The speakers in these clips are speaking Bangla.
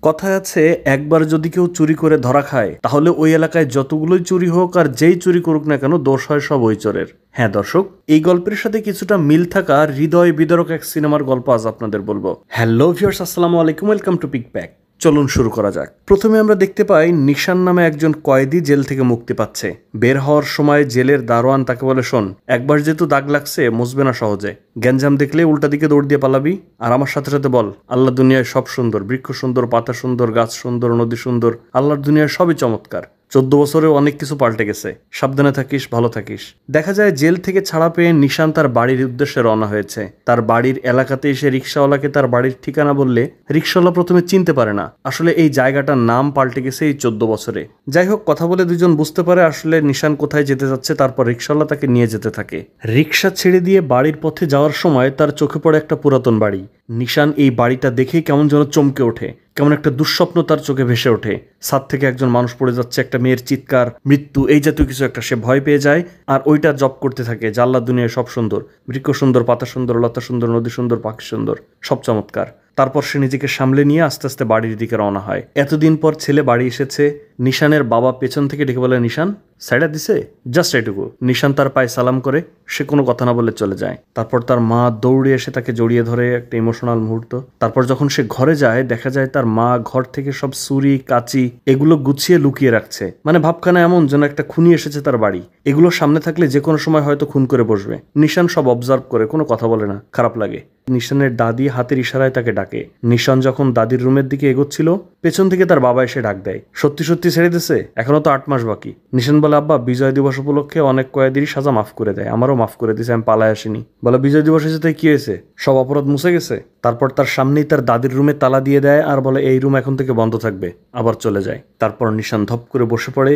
কথায় আছে একবার যদি কেউ চুরি করে ধরা খায় তাহলে ওই এলাকায় যতগুলোই চুরি হোক আর যেই চুরি করুক না কেন দোষ হয় সব ওই চোরের। হ্যাঁ দর্শক, এই গল্পের সাথে কিছুটা মিল থাকা হৃদয় বিদারক এক সিনেমার গল্প আজ আপনাদের বলবো। হ্যালো ভিউয়ার্স, আসসালামু আলাইকুম, ওয়েলকাম টু পিক প্যাক। চলুন শুরু করা যাক। প্রথমে আমরা দেখতে পাই নিশান নামে একজন কয়েদি জেল থেকে মুক্তি পাচ্ছে। বের হওয়ার সময় জেলের দারোয়ান তাকে বলে, শোন, একবার যেহেতু দাগ লাগছে মুছবে না সহজে, গ্যাঞ্জাম দেখলে উল্টা দিকে দৌড় দিয়ে পালাবি, আর আমার সাথে সাথে বল আল্লাহ দুনিয়ায় সব সুন্দর, বৃক্ষ সুন্দর, পাতা সুন্দর, গাছ সুন্দর, নদী সুন্দর, আল্লাহর দুনিয়ায় সবই চমৎকার। 14 বছরেও অনেক কিছু পাল্টে গেছে, সাবধানে থাকিস, ভালো থাকিস। দেখা যায় জেল থেকে ছাড়া পেয়ে নিশান তার বাড়ির উদ্দেশ্যে রওনা হয়েছে। তার বাড়ির এলাকাতে এসে রিক্সাওয়ালাকে তার বাড়ির ঠিকানা বললে রিক্সাওয়ালা প্রথমে চিনতে পারে না, আসলে এই জায়গাটার নাম পাল্টে গেছে এই 14 বছরে। যাই হোক, কথা বলে দুজন বুঝতে পারে আসলে নিশান কোথায় যেতে যাচ্ছে। তারপর রিক্সাওয়ালা তাকে নিয়ে যেতে থাকে। রিক্সা ছেড়ে দিয়ে বাড়ির পথে যাওয়ার সময় তার চোখে পড়ে একটা পুরাতন বাড়ি। নিশান এই বাড়িটা দেখেই কেমন যেন চমকে ওঠে, কেমন একটা দুঃস্বপ্ন তার চোখে ভেসে ওঠে। ছাদ থেকে একজন মানুষ পড়ে যাচ্ছে, একটা মেয়ের চিৎকার, মৃত্যু, এই জাতীয় কিছু একটা। সে ভয় পেয়ে যায় আর ওইটা জপ করতে থাকে যে আল্লাহ দুনিয়ায় সব সুন্দর, বৃক্ষ সুন্দর, পাতা সুন্দর, লতা সুন্দর, নদী সুন্দর, পাখি সুন্দর, সব চমৎকার। তারপর সে নিজেকে সামলে নিয়ে আস্তে আস্তে বাড়ির দিকে রওনা হয়। এতদিন পর ছেলে বাড়ি এসেছে। নিশানের বাবা পেছন থেকে ডেকে বলে, নিশান সাইডা দিছে, জাস্ট এটুকু। নিশান তার পায়ে সালাম করে সে কোনো কথা না বলে চলে যায়। তারপর তার মা দৌড়ে এসে তাকে জড়িয়ে ধরে, একটা ইমোশনাল মুহূর্ত। তারপর যখন সে ঘরে যায় দেখা যায় তার মা ঘর থেকে সব ছুরি, কাঁচি এগুলো গুছিয়ে লুকিয়ে রাখছে। মানে ভাবখানা এমন যেন একটা খুনি এসেছে তার বাড়ি। এগুলো সামনে থাকলে যে কোনো সময় হয়তো খুন করে বসবে। নিশান সব অবজার্ভ করে, কোনো কথা বলে না, খারাপ লাগে। নিশানের দাদি হাতের ইশারায় তাকে ডাকে। নিশান যখন দাদির রুমের দিকে এগোচ্ছিল পেছন থেকে তার বাবা এসে ডাক দেয়, সত্যি সত্যি ছেড়ে দিছে? এখনো তো 8 মাস বাকি। নিশান বলে, আব্বা বিজয় দিবস উপলক্ষে অনেক কয়েদিরই সাজা মাফ করে দেয়, আমারও মাফ করে দিছে, আমি পালায় আসিনি। বলে, বিজয় দিবস এসে কি হয়েছে, সব অপরাধ মুছে গেছে? তারপর তার সামনেই তার দাদির রুমে তালা দিয়ে দেয় আর বলে, এই রুম এখন থেকে বন্ধ থাকবে, আবার চলে যায়। তারপর নিশান ধপ করে বসে পড়ে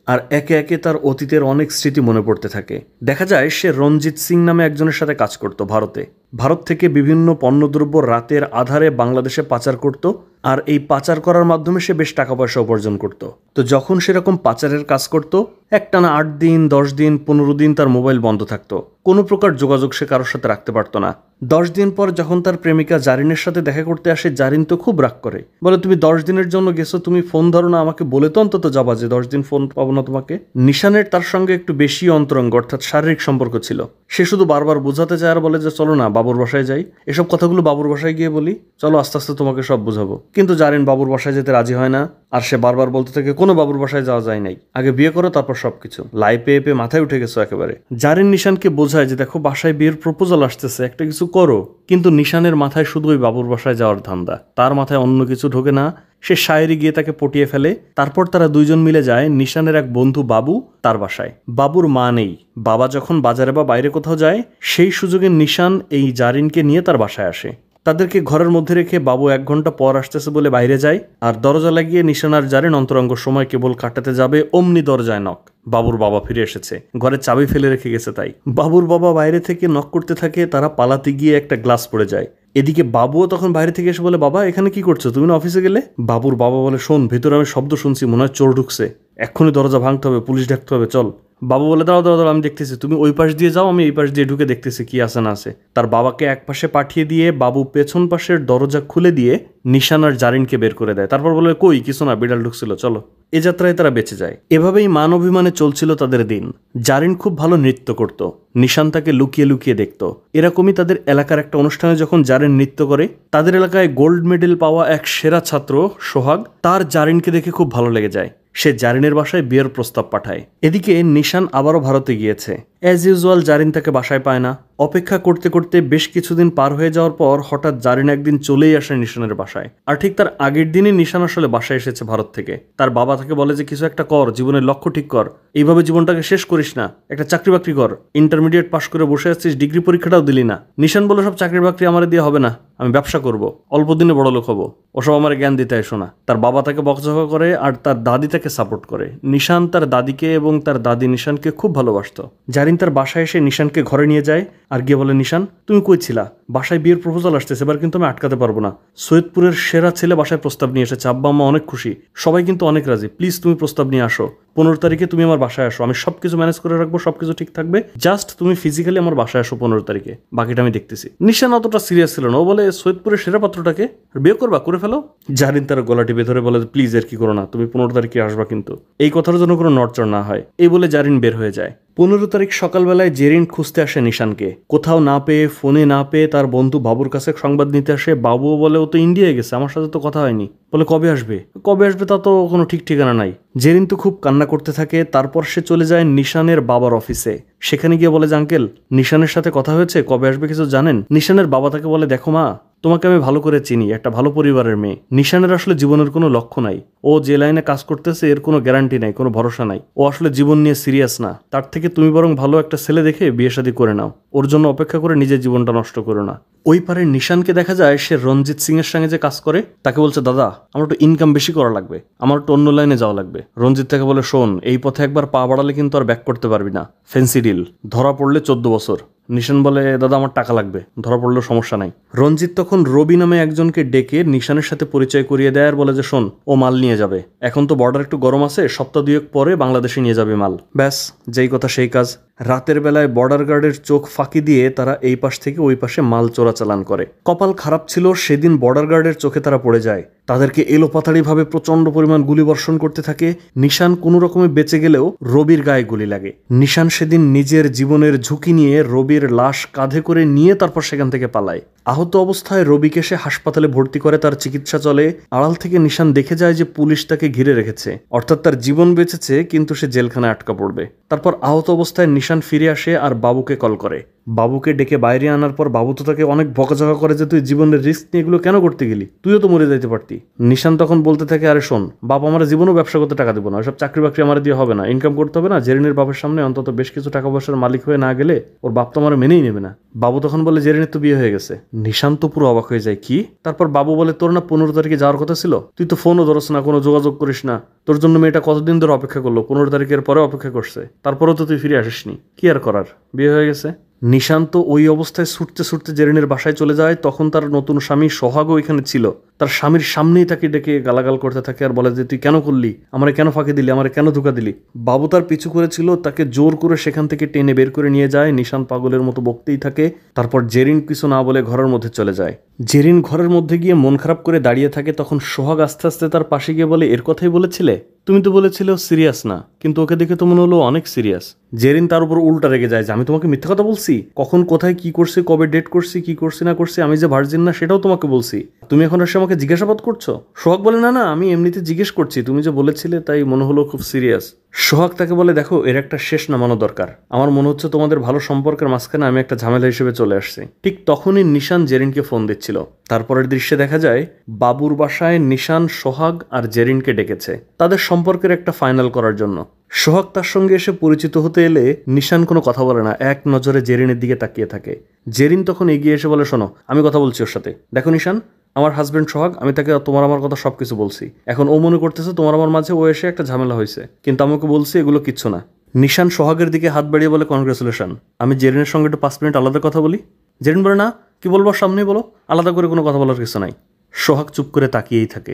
আর একে একে তার অতীতের অনেক স্মৃতি মনে পড়তে থাকে। দেখা যায় সে রঞ্জিত সিং নামে একজনের সাথে কাজ করত ভারতে। ভারত থেকে বিভিন্ন পণ্যদ্রব্য রাতের আধারে বাংলাদেশে পাচার করত, আর এই পাচার করার মাধ্যমে সে বেশ টাকা পয়সা উপার্জন করত। তো যখন সেরকম পাচারের কাজ করত, একটানা 8 দিন, 10 দিন, 15 দিন তার মোবাইল বন্ধ থাকতো, কোনো প্রকার যোগাযোগ সে কারোর সাথে রাখতে পারত না। 10 দিন পর যখন তার প্রেমিকা জারিনের সাথে দেখা করতে আসে, জারিন তো খুব রাগ করে, বলে, তুমি 10 দিনের জন্য গেছো, তুমি ফোন ধরো না, আমাকে বলে তো অন্তত যাবা যে 10 দিন ফোন পাবো না তোমাকে। নিশানের তার সঙ্গে একটু বেশি অন্তরঙ্গ অর্থাৎ শারীরিক সম্পর্ক ছিল। সে শুধু বারবার বোঝাতে চায় আর বলে যে চলো না বাবুর বাসায় যাই। এসব কথাগুলো বাবুর বাসায় গিয়ে বলি, চলো আস্তে আস্তে তোমাকে সব বুঝাবো। কিন্তু জারিন বাবুর বাসায় যেতে রাজি হয় না, আর সে বারবার বলতে থাকে কোনো বাবুর বাসায় যাওয়া যায় নাই, আগে বিয়ে করো তারপর সবকিছু। লাই পেয়ে পেয়ে মাথায় উঠে গেছো একেবারে। জারিন নিশানকে বোঝায় যে দেখো বাসায় বিয়ের প্রপোজাল আসতেছে, একটা কিছু করো। কিন্তু নিশানের মাথায় শুধু ওই বাবুর বাসায় যাওয়ার ধান্দা, তার মাথায় অন্য কিছু ঢোকে না। সে শায়েরি গিয়ে তাকে পটিয়ে ফেলে। তারপর তারা দুইজন মিলে যায় নিশানের এক বন্ধু বাবু তার বাসায়। বাবুর মা নেই, বাবা যখন বাজারে বা বাইরে কোথাও যায় সেই সুযোগে নিশান এই জারিনকে নিয়ে তার বাসায় আসে। তাদেরকে ঘরের মধ্যে রেখে বাবু 1 ঘন্টা পর আসতেছে বলে বাইরে যায়, আর দরজা লাগিয়ে নিশান আর জারিন অন্তরঙ্গ সময় কেবল কাটাতে যাবে, অমনি দরজায় নক। বাবুর বাবা ফিরে এসেছে, ঘরে চাবি ফেলে রেখে গেছে তাই। বাবুর বাবা বাইরে থেকে নক করতে থাকে, তারা পালাতে গিয়ে একটা গ্লাস পড়ে যায়। এদিকে বাবুও তখন বাইরে থেকে এসে বলে, বাবা এখানে কি করছো, তুমি না অফিসে গেলে? বাবুর বাবা বলে, শোন, ভেতরে আমি শব্দ শুনছি, মনে হয় চোর ঢুকছে, এক্ষুনি দরজা ভাঙতে হবে, পুলিশ ডাকতে হবে, চল। বাবু বলে, দাঁড়াও দাঁড়াও দাঁড়াও, আমি দেখতেছি, তুমি ওই পাশ দিয়ে যাও, আমি এই পাশ দিয়ে ঢুকে দেখতেছি কি আছে না আছে। তার বাবাকে এক পাশে পাঠিয়ে দিয়ে বাবু পেছন পাশের দরজা খুলে দিয়ে নিশান আর জারিনকে বের করে দেয়। তারপর বলে, কই কিছু না, বিড়াল ঢুকছিল, চলো। এ যাত্রায় তারা বেঁচে যায়। এভাবেই মান অভিমানে চলছিল তাদের দিন। জারিন খুব ভালো নৃত্য করত, নিশান তাকে লুকিয়ে লুকিয়ে দেখত। এরকমই তাদের এলাকার একটা অনুষ্ঠানে যখন জারিন নৃত্য করে, তাদের এলাকায় গোল্ড মেডেল পাওয়া এক সেরা ছাত্র সোহাগ তার জারিনকে দেখে খুব ভালো লেগে যায়। সে জারিনের বাসায় বিয়ের প্রস্তাব পাঠায়। এদিকে নিশান আবারও ভারতে গিয়েছে। অ্যাজ ইউজুয়াল জারিন তাকে বাসায় পায় না। অপেক্ষা করতে করতে বেশ কিছুদিন পার হয়ে যাওয়ার পর হঠাৎ জারিন একদিন চলেই আসে নিশানের বাসায়। আর ঠিক তার আগের দিনই নিশান আসলে বাসায় এসেছে ভারত থেকে। তার বাবা তাকে বলে যে কিছু একটা কর, জীবনের লক্ষ্য ঠিক কর, এইভাবে জীবনটাকে শেষ করিস না, একটা চাকরি বাকরি কর, ইন্টারমিডিয়েট পাশ করে বসে আছিস, ডিগ্রি পরীক্ষাটাও দিলি না। নিশান বলে, সব চাকরি বাকরি আমার দিয়ে হবে না, আমি ব্যবসা করব, অল্প দিনে বড় লোক হবো, ওসব আমার জ্ঞান দিতে এসো না। তার বাবা তাকে বকঝকা করে আর তার দাদি তাকে সাপোর্ট করে। নিশান তার দাদিকে এবং তার দাদি নিশানকে খুব ভালোবাসত। জারিন তার বাসায় এসে নিশানকে ঘরে নিয়ে যায় আর গিয়ে বলে, নিশান তুমি কই ছিলা, বাসায় বিয়ের প্রপোজাল আসতেছে, এবার কিন্তু আমি আটকাতে পারবো না। সৈয়দপুরের সেরা ছেলে বাসায় প্রস্তাব নিয়ে এসেছে, আব্বা আম্মা অনেক খুশি, সবাই কিন্তু অনেক রাজি, প্লিজ তুমি প্রস্তাব নিয়ে আসো। 15 তারিখে তুমি আমার বাসায় আসো, আমি সবকিছু ম্যানেজ করে রাখবো, সবকিছু ঠিক থাকবে, জাস্ট তুমি ফিজিক্যালি আমার বাসায় আসো 15 তারিখে, বাকিটা আমি দেখতেছি। নিশান অতটা সিরিয়াস ছিল না, ও বলে সৈয়দপুরের সেরা পাত্রটাকে বিয়ে করবা, করে ফেলো। জারিন তার গলা টিপে ধরে বলে প্লিজ এর কি করো না, তুমি 15 তারিখে আসবা কিন্তু, এই কথার জন্য কোনো নড়চড় না হয়। এই বলে জারিন বের হয়ে যায়। 15 তারিখ সকালবেলায় জেরিন খুঁজতে আসে নিশানকে, কোথাও না পেয়ে, ফোনে না পেয়ে তার বন্ধু বাবুর কাছে সংবাদ নিতে আসে। বাবুও বলে ও তো ইন্ডিয়ায় গেছে, আমার সাথে তো কথা হয়নি। বলে কবে আসবে, কবে আসবে তা তো কোনো ঠিক ঠিকানা নাই। জেরিন তো খুব কান্না করতে থাকে। তারপর সে চলে যায় নিশানের বাবার অফিসে। সেখানে গিয়ে বলে যে আঙ্কেল, নিশানের সাথে কথা হয়েছে, কবে আসবে কিছু জানেন? নিশানের বাবা তাকে বলে দেখো মা, তোমাকে আমি ভালো করে চিনি, একটা ভালো পরিবারের মেয়ে। নিশানের আসলে জীবনের কোনো লক্ষ্য নাই, ও যে লাইনে কাজ করতেছে এর কোনো গ্যারান্টি নাই, কোনো ভরসা নাই, ও আসলে জীবন নিয়ে সিরিয়াস না। তার থেকে তুমি বরং ভালো একটা ছেলে দেখে বিয়ে শাদী করে নাও, ওর জন্য অপেক্ষা করে নিজের জীবনটা নষ্ট করো না। ওই পারে নিশানকে দেখা যায় সে রঞ্জিত সিং এর সঙ্গে যে কাজ করে তাকে বলছে দাদা আমার একটু ইনকাম বেশি করা লাগবে, আমার একটু অন্য লাইনে যাওয়া লাগবে। রঞ্জিত তাকে বলে শোন, এই পথে একবার পা বাড়ালে কিন্তু আর ব্যাক করতে পারবি না, ফেন্সি ডিল, ধরা পড়লে 14 বছর। নিশান বলে দাদা আমার টাকা লাগবে, ধরা পড়লেও সমস্যা নাই। রঞ্জিত তখন রবি নামে একজনকে ডেকে নিশানের সাথে পরিচয় করিয়ে দেয় আর বলে যে শোন, ও মাল নিয়ে যাবে, এখন তো বর্ডার একটু গরম আছে, সপ্তাহ 2 পরে বাংলাদেশে নিয়ে যাবে মাল। ব্যাস, যেই কথা সেই কাজ। রাতের বেলায় বর্ডার গার্ডের চোখ ফাঁকি দিয়ে তারা এই পাশ থেকে ওই পাশে মাল চোরাচালান করে। কপাল খারাপ ছিল, সেদিন বর্ডার গার্ডের চোখে তারা পড়ে যায়। তাদেরকে এলোপাতাড়িভাবে প্রচন্ড পরিমাণ গুলি বর্ষণ করতে থাকে। নিশান কোনো রকমে বেঁচে গেলেও রবির গায়ে গুলি লাগে। নিশান সেদিন নিজের জীবনের ঝুঁকি নিয়ে রবির লাশ কাঁধে করে নিয়ে তারপর সেখান থেকে পালায়। আহত অবস্থায় রবিকে সে হাসপাতালে ভর্তি করে, তার চিকিৎসা চলে। আড়াল থেকে নিশান দেখে যায় যে পুলিশ তাকে ঘিরে রেখেছে, অর্থাৎ তার জীবন বেঁচেছে কিন্তু সে জেলখানায় আটকা পড়বে। তারপর আহত অবস্থায় নিশান ফিরে আসে আর বাবুকে কল করে। বাবুকে ডেকে বাইরে আনার পর বাবু তো তাকে অনেক বকাঝকা করে যে তুই জীবনের রিস্ক নিয়ে এগুলো কেন করতে গেলি, তুইও তো মরে যাইতে পারতি। নিশান তখন বলতে থাকে আরে শোন বাপ, আমার জীবনও ব্যবসা করতে টাকা দেবো না, ওইসব চাকরি বাকরি আমার দিয়ে হবে না, ইনকাম করতে হবে না, জেরিনের বাপের সামনে অন্তত বেশ কিছু টাকা পয়সার মালিক হয়ে না গেলে ওর বাপ তো আমার মেনেই নেবে না। বাবু তখন বলে জেরিনের তো বিয়ে হয়ে গেছে। নিশান তো পুরো অবাক হয়ে যায়, কি? তারপর বাবু বলে তোর না 15 তারিখে যাওয়ার কথা ছিল, তুই তো ফোনও ধরস না, কোনো যোগাযোগ করিস না, তোর জন্য মেয়েটা কতদিন ধরে অপেক্ষা করলো, 15 তারিখের পরে অপেক্ষা করছে, তারপরেও তো তুই ফিরে আসিসনি, কি আর করার, বিয়ে হয়ে গেছে। নিশান্ত ওই অবস্থায় ছুটতে ছুটতে জেরিনের বাসায় চলে যায়। তখন তার নতুন স্বামী সোহাগও এখানে ছিল। তার স্বামীর সামনেই তাকে ডেকে গালাগাল করতে থাকে আর বলে যে তুই কেন করলি, আমারে কেন ফাঁকি দিলি, আমারে কেন ধোকা দিলি। বাবু তার পিছু করেছিল, তাকে জোর করে সেখান থেকে টেনে বের করে নিয়ে যায়। নিশান পাগলের মতো বকতেই থাকে। তারপর জেরিন কিছু না বলে ঘরের মধ্যে চলে যায়। জেরিন ঘরের মধ্যে গিয়ে মন খারাপ করে দাঁড়িয়ে থাকে। তখন সোহাগ আস্তে আস্তে তার পাশে গিয়ে বলে এর কথাই বলেছিলে, তুমি তো বলেছিলে সিরিয়াস না, কিন্তু ওকে দেখে তো মনে হলো অনেক সিরিয়াস। জেরিন তার উপর উল্টা রেগে যায় যে আমি তোমাকে মিথ্যা কথা বলছি, কখন কোথায় কি করছি, কবে ডেট করছি, কি করছি না করছি, আমি যে ভার্জিন না সেটাও তোমাকে বলছি, তুমি এখন এসে আমাকে জিজ্ঞাসাবাদ করছো। সোহাগ বলে না না, আমি এমনিতে জিজ্ঞেস করছি, তুমি যে বলেছিলে তাই মনে হলো খুব সিরিয়াস। সোহাগ তাকে বলে দেখো এর একটা শেষ নামানো দরকার, আমার মনে হচ্ছে তোমাদের ভালো সম্পর্কের মাঝখানে আমি একটা ঝামেলা হিসেবে চলে আসছি। ঠিক তখনই নিশান জেরিনকে ফোন দিচ্ছিল। তারপরের দৃশ্যে দেখা যায় বাবুর বাসায় নিশান সোহাগ আর জেরিনকে ডেকেছে তাদের সম্পর্কের একটা ফাইনাল করার জন্য। সোহাগ তার সঙ্গে এসে পরিচিত হতে এলে নিশান কোনো কথা বলে না, এক নজরে জেরিনের দিকে তাকিয়ে থাকে। জেরিন তখন এগিয়ে এসে বলে শোনো আমি কথা বলছি ওর সাথে, দেখো নিশান আমার হাজব্যান্ড সোহাগ, আমি তাকে তোমার আমার কথা সবকিছু বলছি, এখন ও মনে করতেছে তোমার আমার মাঝে ও এসে একটা ঝামেলা হয়েছে, কিন্তু আমাকে বলছি এগুলো কিচ্ছু না। নিশান সোহাগের দিকে হাত বাড়িয়ে বলে কনগ্রেচুলেশন, আমি জেরিনের সঙ্গে একটু 5 মিনিট আলাদা কথা বলি। জেরিন বলে না, কি বলবো সামনেই বলো, আলাদা করে কোনো কথা বলার কিছু নাই। সোহাগ চুপ করে তাকিয়েই থাকে।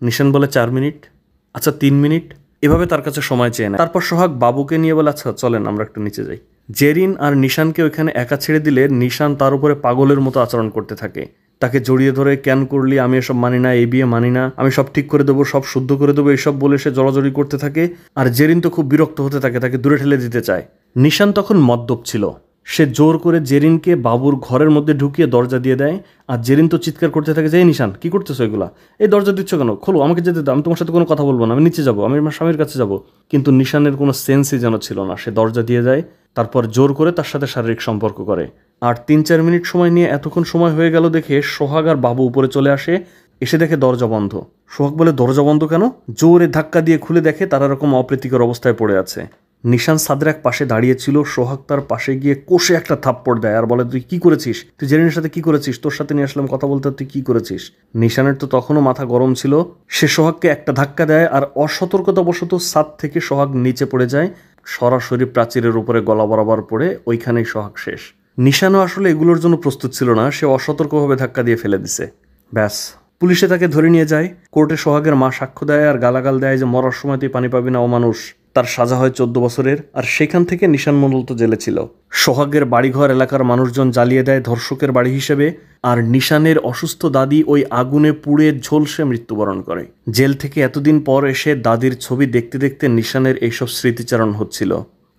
নিশান বলে 4 মিনিট, আচ্ছা 3 মিনিট, এভাবে তার কাছে সময় চেয়ে নেয়। তারপর সোহাগ বাবুকে নিয়ে বলে আচ্ছা চলেন আমরা একটু নিচে যাই। জেরিন আর নিশানকে ওইখানে একা ছেড়ে দিলে নিশান তার উপরে পাগলের মতো আচরণ করতে থাকে। তাকে জড়িয়ে ধরে কেন করলি, আমি এসব মানি না, এই বিয়ে মানি না, আমি সব ঠিক করে দেবো, সব শুদ্ধ করে দেবো, এইসব বলে সে জড়াজড়ি করতে থাকে। আর জেরিন তো খুব বিরক্ত হতে থাকে, তাকে দূরে ঠেলে দিতে চায়। নিশান তখন মদ্যপ ছিল, সে জোর করে জেরিনকে বাবুর ঘরের মধ্যে ঢুকিয়ে দরজা দিয়ে দেয়। আর জেরিন তো চিৎকার করতে থাকে যে এই নিশান কি করতেছো এগুলা, এই দরজা দিচ্ছ কেন, খোলো, আমাকে যেতে দাও, আমি তোমার সাথে কোনো কথা বলবো না, আমি নিচে যাবো, আমি আমার স্বামীর কাছে যাবো। কিন্তু নিশানের কোনো সেন্সই যেন ছিল না, সে দরজা দিয়ে যায়। তারপর জোর করে তার সাথে শারীরিক সম্পর্ক করে। আর 3-4 মিনিট সময় নিয়ে এতক্ষণ সময় হয়ে গেল দেখে সোহাগ আর বাবু উপরে চলে আসে। এসে দেখে দরজা বন্ধ। সোহাগ বলে দরজা বন্ধ কেন? জোরে ধাক্কা দিয়ে খুলে দেখে তারা এরকম অপ্রীতিকর অবস্থায় পড়ে আছে। নিশান সাদের এক পাশে দাঁড়িয়েছিল। সোহাগ তার পাশে গিয়ে কষে একটা থাপ্পড় দেয় আর বলে তুই কি করেছিস, তুই জেরিনের সাথে কি করেছিস, তোর সাথে নিয়ে আসলাম কথা বলতে, তুই কি করেছিস। নিশানের তো তখনও মাথা গরম ছিল, সে সোহাগকে একটা ধাক্কা দেয় আর অসতর্কতাবশত ছাদ থেকে সোহাগ নিচে পড়ে যায়, সরাসরি প্রাচীরের উপরে গলা বরাবর পড়ে ওইখানেই সোহাগ শেষ। নিশানও আসলে এগুলোর জন্য প্রস্তুত ছিল না, সে অসতর্কভাবে ধাক্কা দিয়ে ফেলে দিছে। ব্যাস, পুলিশে তাকে ধরে নিয়ে যায়। কোর্টে সোহাগের মা সাক্ষ্য দেয় আর গালাগাল দেয় যে মরার সময় তুই পানি পাবি না, ও মানুষ, তার সাজা হয় 14 বছরের, আর সেখান থেকে নিশান মূলত জেলে ছিল। সোহাগের বাড়িঘর এলাকার মানুষজন জ্বালিয়ে দেয় ধর্ষকের বাড়ি হিসেবে, আর নিশানের অসুস্থ দাদি ওই আগুনে পুড়ে ঝলসে মৃত্যুবরণ করে। জেল থেকে এতদিন পর এসে দাদির ছবি দেখতে দেখতে নিশানের এইসব স্মৃতিচারণ হচ্ছিল।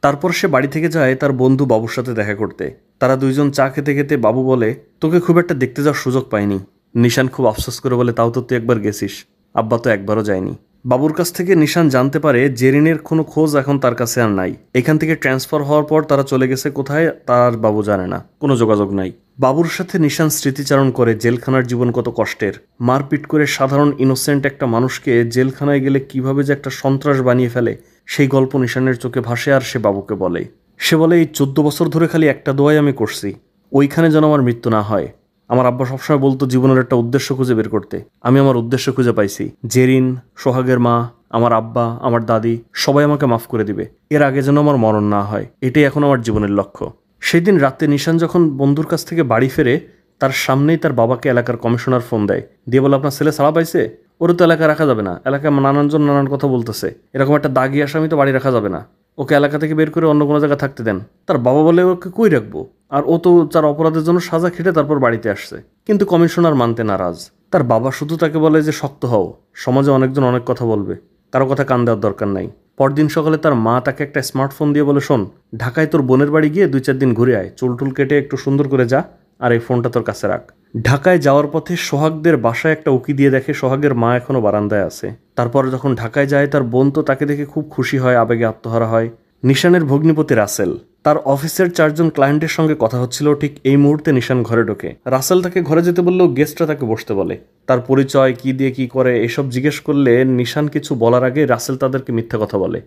তারপর সে বাড়ি থেকে যায় তার বন্ধু বাবুর সাথে দেখা করতে। তারা দুইজন চা খেতে খেতে বাবু বলে, তোকে খুব একটা দেখতে যাওয়ার সুযোগ পাইনি। নিশান খুব আফসোস করে বলে, তাও তো তুই একবার গেছিস, আব্বা তো একবারও যায়নি। বাবুর কাছ থেকে নিশান জানতে পারে জেরিনের কোনো খোঁজ এখন তার কাছে আর নাই। এখান থেকে ট্রান্সফার হওয়ার পর তারা চলে গেছে কোথায় তার বাবু জানে না, কোনো যোগাযোগ নাই। বাবুর সাথে নিশান স্মৃতিচারণ করে জেলখানার জীবন কত কষ্টের। মারপিট করে সাধারণ ইনোসেন্ট একটা মানুষকে জেলখানায় গেলে কিভাবে যে একটা সন্ত্রাস বানিয়ে ফেলে, সেই গল্প নিশানের চোখে ভাসে। আর সে বাবুকে বলে, এই 14 বছর ধরে খালি একটা দোয়াই আমি করছি, ওইখানে যেন আমার মৃত্যু না হয়। আমার আব্বা সবসময় বলতো জীবনের একটা উদ্দেশ্য খুঁজে বের করতে। আমি আমার উদ্দেশ্য খুঁজে পাইছি। জেরিন, সোহাগের মা, আমার আব্বা, আমার দাদি সবাই আমাকে মাফ করে দিবে। এর আগে যেন আমার মরণ না হয়, এটাই এখন আমার জীবনের লক্ষ্য। সেই দিন রাতে নিশান যখন বন্ধুর কাছ থেকে বাড়ি ফেরে, তার সামনেই তার বাবাকে এলাকার কমিশনার ফোন দেয়, দিয়ে বলে, আপনার ছেলে ছাড়া পাইছে, ওরা তো এলাকায় রাখা যাবে না, এলাকায় নানানজন নানান কথা বলতেছে, এরকম একটা দাগি আসামি তো বাড়ি রাখা যাবে না, ওকে এলাকা থেকে বের করে অন্য কোনো জায়গায় থাকতে দেন। তার বাবা বলে, ওকে কই রাখবো, আর ও তো তার অপরাধের জন্য সাজা খেটে তারপর বাড়িতে আসছে। কিন্তু কমিশনার মানতে নারাজ। তার বাবা শুধু তাকে বলে যে শক্ত হও, সমাজে অনেকজন অনেক কথা বলবে, কারো কথা কান দেওয়ার দরকার নাই। পরদিন সকালে তার মা তাকে একটা স্মার্টফোন দিয়ে বলে, শোন, ঢাকায় তোর বোনের বাড়ি গিয়ে 2-4 দিন ঘুরে আয়, চুল টুল কেটে একটু সুন্দর করে যা, আর এই ফোনটা তোর কাছে রাখ। ঢাকায় যাওয়ার পথে সোহাগদের বাসায় একটা উকি দিয়ে দেখে সোহাগের মা এখনো বারান্দায় আছে। তারপর যখন ঢাকায় যায়, তার বোন তো তাকে দেখে খুব খুশি হয়, আবেগে আত্মহারা হয়। নিশানের ভগ্নিপতি রাসেল, তার অফিসের 4 জন ক্লায়েন্টের সঙ্গে কথা হচ্ছিল, ঠিক এই মুহূর্তে নিশান ঘরে ঢোকে। রাসেল তাকে ঘরে যেতে বললেও গেস্টরা তাকে বসতে বলে। তার পরিচয় কি দিয়ে কি করে এসব জিজ্ঞেস করলে নিশান কিছু বলার আগে রাসেল তাদেরকে মিথ্যা কথা বলে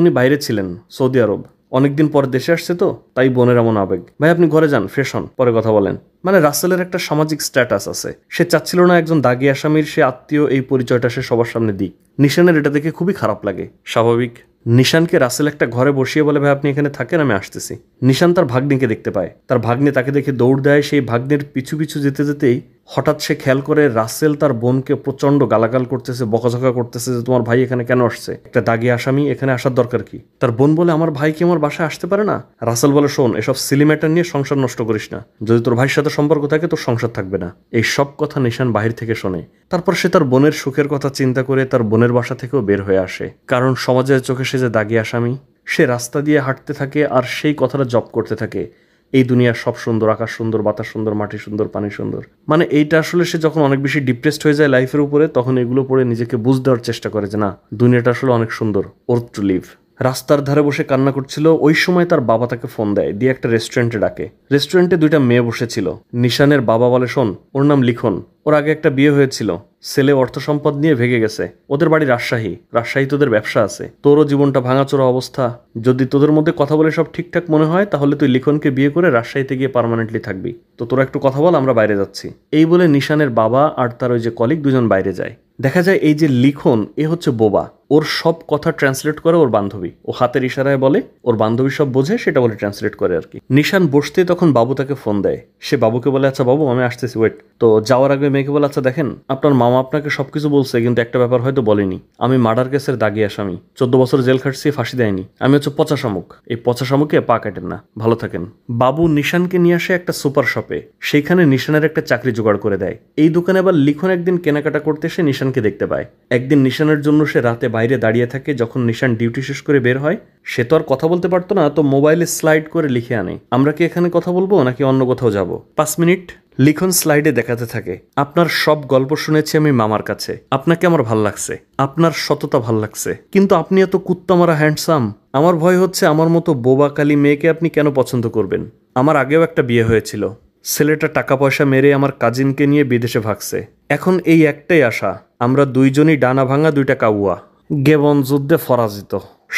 উনি বাইরে ছিলেন, সৌদি আরব, অনেকদিন পর দেশে আসছে তো তাই বোনের এমন আবেগ। ভাই আপনি ঘরে যান, ফ্রেশ হন, পরে কথা বলেন। মানে রাসেলের একটা সামাজিক স্ট্যাটাস আছে, সে চাচ্ছিল না একজন দাগি আসামির সে আত্মীয় এই পরিচয়টা সে সবার সামনে দিক। নিশানের এটা দেখে খুবই খারাপ লাগে, স্বাভাবিক। নিশানকে রাসেল একটা ঘরে বসিয়ে বলে, ভাই আপনি এখানে থাকেন, আমি আসতেছি। নিশান তার ভাগ্নিকে দেখতে পায়, তার ভাগ্নি তাকে দেখে দৌড় দেয়। সেই ভাগ্নের পিছু পিছু যেতে যেতেই হঠাৎ সে খেয়াল করে রাসেল তার বোনকে প্রচণ্ড গালাগাল করতেছে, বকাঝকা করতেছে যে তোমার ভাই এখানে কেন আসছে, একটা দাগি আসামি, এখানে আসার দরকার কি? তার বোন বলে, আমার ভাই কি আমার বাসায় আসতে পারে না? রাসেল বলে, শোন, এসব সিলি ম্যাটার নিয়ে সংসার নষ্ট করিস না, যদি তোর ভাইয়ের সাথে সম্পর্ক থাকে তোর সংসার থাকবে না। এই সব কথা নিশান বাহির থেকে শোনে। তারপর সে তার বোনের সুখের কথা চিন্তা করে তার বোনের বাসা থেকেও বের হয়ে আসে, কারণ সমাজের চোখে সে যে দাগি আসামি। সে রাস্তা দিয়ে হাঁটতে থাকে আর সেই কথাটা জপ করতে থাকে, এই দুনিয়ার সব সুন্দর, আকাশ সুন্দর, বাতাস সুন্দর, মাটি সুন্দর, পানি সুন্দর। মানে এইটা আসলে সে যখন অনেক বেশি ডিপ্রেসড হয়ে যায় লাইফের উপরে, তখন এগুলো পড়ে নিজেকে বুঝ দেওয়ার চেষ্টা করে যে না, দুনিয়াটা আসলে অনেক সুন্দর, ওর্থ টু লিভ। রাস্তার ধারে বসে কান্না করছিল, ওই সময় তার বাবা তাকে ফোন দেয়, দিয়ে একটা রেস্টুরেন্টে ডাকে। রেস্টুরেন্টে 2টা মেয়ে বসেছিল। নিশানের বাবা বলে, শোন, ওর নাম লিখন, ওর আগে একটা বিয়ে হয়েছিল, ছেলে অর্থ সম্পদ নিয়ে ভেগে গেছে, ওদের বাড়ি রাজশাহী তোদের ব্যবসা আছে, তোরও জীবনটা ভাঙাচোরা অবস্থা, যদি তোদের মধ্যে কথা বলে সব ঠিকঠাক মনে হয় তাহলে তুই লিখনকে বিয়ে করে রাজশাহীতে গিয়ে পার্মানেন্টলি থাকবি, তো তোরা একটু কথা বল, আমরা বাইরে যাচ্ছি। এই বলে নিশানের বাবা আর তার ওই যে কলিগ 2জন বাইরে যায়। দেখা যায় এই যে লিখন, এ হচ্ছে বোবা, ওর সব কথা ট্রান্সলেট করে ওর বান্ধবী, ও হাতের ইশারায় বলে, ওর বান্ধবী সব বোঝে, সেটা বলে ট্রান্সলেট করে আর কি। নিশান বসতে তখন বাবু তাকে ফোন দেয়, সে বাবুকে বলে, আচ্ছা বাবু আমি আসতেছি, ওয়েট। তো যাওয়ার আগে মেয়েকে বলে, আচ্ছা দেখেন, আপনার মামা আপনাকে সবকিছু বলছে, কিন্তু একটা ব্যাপার হয়তো বলেনি, আমি মার্ডার কেসের দাগি আসামি, 14 বছর জেল খাটছি, ফাঁসি দেয়নি, আমি হচ্ছে পচা শামুক, এই পচা শামুকে পা কাটেন না, ভালো থাকেন। বাবু নিশানকে নিয়ে আসে একটা সুপার শপে, সেইখানে নিশানের একটা চাকরি জোগাড় করে দেয়। এই দোকানে আবার লিখন একদিন কেনাকাটা করতে এসে নিশানকে দেখতে পায়। একদিন নিশানের জন্য সে রাতে বাইরে দাঁড়িয়ে থাকে, যখন নিশান ডিউটি শেষ করে বের হয়, সে তো আর কথা বলতে পারতো না, তো মোবাইলে স্লাইড করে লিখে আনে, আমরা কি এখানে কথা বলবো নাকি অন্য কোথাও যাব, 5 মিনিট। লিখন স্লাইডে দেখাতে থাকে, আপনার সব গল্প শুনেছি আমি মামার কাছে, আপনাকে আমার ভাল লাগছে, আপনার সততা ভাল লাগছে, কিন্তু আপনি এত কুত্তামারা হ্যান্ডসাম, আমার ভয় হচ্ছে আমার মতো বোবা কালী মেয়েকে আপনি কেন পছন্দ করবেন। আমার আগেও একটা বিয়ে হয়েছিল, ছেলেটা টাকা পয়সা মেরে আমার কাজিনকে নিয়ে বিদেশে ভাগছে, এখন এই একটাই আশা, আমরা 2জনই ডানা ভাঙা 2টা কাউয়া, গেবন যুদ্ধে পরাজিত।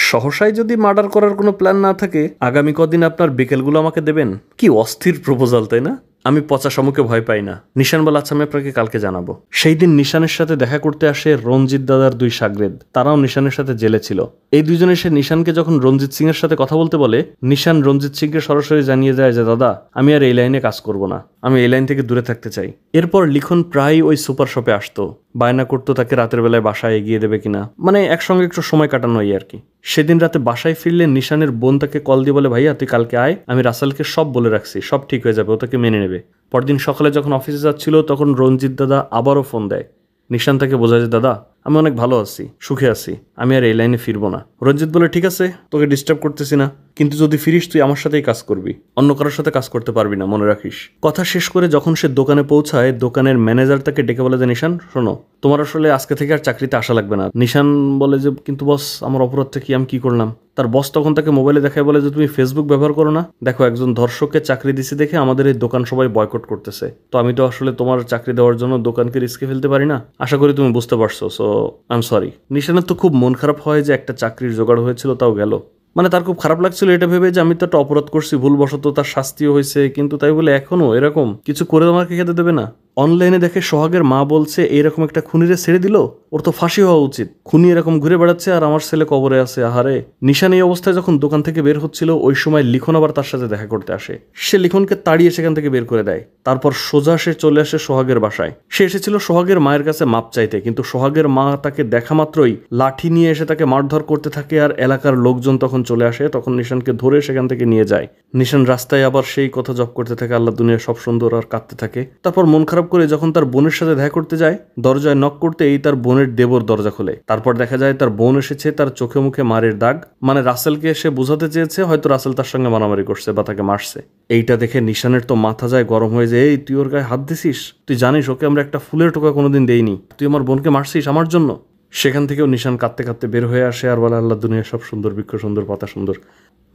সহসায় যদি মার্ডার করার কোনো প্ল্যান না থাকে, আগামী কদিন আপনার বিকেলগুলো আমাকে দেবেন। কি অস্থির প্রপোজাল, তাই না? আমি পচা শামুকে ভয় পাই না। নিশান বলে, আচ্ছা আমি আপনাকে কালকে জানাবো। সেই দিন নিশানের সাথে দেখা করতে আসে রঞ্জিত দাদার 2 শাগরেদ, তারাও নিশানের সাথে জেলে ছিল। এই 2জন এসে নিশানকে যখন রঞ্জিত সিং এর সাথে কথা বলতে বলে, নিশান রঞ্জিত সিংকে সরাসরি জানিয়ে দেয় যে দাদা, আমি আর এই লাইনে কাজ করব না, আমি এই লাইন থেকে দূরে থাকতে চাই। এরপর লিখন প্রায় ওই সুপার শপে আসতো, বায়না করতো তাকে রাতের বেলায় বাসায় এগিয়ে দেবে কিনা, মানে একসঙ্গে একটু সময় কাটানো আর কি। সেদিন রাতে বাসায় ফিরলে নিশানের বোন তাকে কল দিয়ে বলে, ভাইয়া তুই কালকে আয়, আমি রাসেলকে সব বলে রাখছি, সব ঠিক হয়ে যাবে, ও তাকে মেনে নেবে। পরদিন সকালে যখন অফিসে যাচ্ছিল তখন রঞ্জিত দাদা আবারও ফোন দেয়। নিশান তাকে বোঝায় যে, দাদা আমি অনেক ভালো আছি, সুখে আছি, আমি আর এই লাইনে ফিরবো না। রঞ্জিত বলে, ঠিক আছে, তোকে ডিস্টার্ব করতেছি না, কিন্তু যদি ফিরিস তুই আমার সাথেই কাজ করবি, অন্য কারোর সাথে কাজ করতে পারবি না, মনে রাখিস। কথা শেষ করে যখন সে দোকানে পৌঁছায়, দোকানের ম্যানেজার তাকে ডেকে বলে যে, নিশান শোনো, তোমার আসলে আজকে থেকে আর চাকরিতে আসা লাগবে না। নিশান বলে যে, কিন্তু বস আমার অপরাধটা কি, আমি কি করলাম? তার বস তখন তাকে মোবাইলে দেখায় বলে যে, তুমি ফেসবুক ব্যবহার করো না, দেখো একজন ধর্ষককে চাকরি দিছি দেখে আমাদের এই দোকান সবাই বয়কট করতেছে, তো আমি তো আসলে তোমার চাকরি দেওয়ার জন্য দোকানকে রিস্কে ফেলতে পারি না, আশা করি তুমি বুঝতে পারছো, সো আই এম সরি। নিশানের তো খুব মন খারাপ হয় যে একটা চাকরির জোগাড় হয়েছিল তাও গেল, মানে তার খুব খারাপ লাগছিল এটা ভেবে যে আমি তো একটা অপরাধ করছি, ভুলবশত তার শাস্তিও হয়েছে, কিন্তু তাই বলে এখনো এরকম কিছু করে আমাকে খেতে দেবে না। অনলাইনে দেখে সোহাগের মা বলছে এইরকম একটা খুনিরে ছেড়ে দিল, ওর তো ফাঁসি হওয়া উচিত, খুনি এরকম ঘুরে বেড়াচ্ছে আর আমার ছেলে কবরে আছে, আহারে। নিশান এই অবস্থায় যখন দোকান থেকে বের হচ্ছিল ওই সময় লিখন আবার তার সাথে দেখা করতে আসে। সে লিখনকে তাড়িয়ে সেখান থেকে বের করে দেয়, তারপর সোজা সে চলে আসে সোহাগের বাসায়। সে এসেছিল সোহাগের মায়ের কাছে মাপ চাইতে, কিন্তু সোহাগের মা তাকে দেখা মাত্রই লাঠি নিয়ে এসে তাকে মারধর করতে থাকে, আর এলাকার লোকজন তখন চলে আসে, তখন নিশানকে ধরে সেখান থেকে নিয়ে যায়। নিশান রাস্তায় আবার সেই কথা জপ করতে থাকে, আল্লাহ দুনিয়া সব সুন্দর, আর কাঁদতে থাকে। তারপর মন খারাপ করে যখন তার বোনের সাথে দেখা করতে যায়, দরজায় নক করতেই তার বোনের দেবর দরজা খোলে। তারপর দেখা যায় তার বোন এসেছে, তার চোখে মুখে মারের দাগ, মানে রাসেলকে সে বোঝাতে চেয়েছে হয়তো রাসেল তার সঙ্গে মারামারি করছে বা তাকে মারছে। এইটা দেখে নিশানের তো মাথা যায় গরম হয়ে যায়, এই তুই ওর গায়ে হাত দিছিস, তুই জানিস ওকে আমরা একটা ফুলের টোকা কোনোদিন দেইনি, তুই আমার বোনকে মারছিস আমার জন্য। সেখান থেকেও নিশান কাঁদতে কাঁদতে বের হয়ে আসে আর বলে, আল্লাহ দুনিয়া সব সুন্দর, বৃক্ষ সুন্দর, পাতা সুন্দর।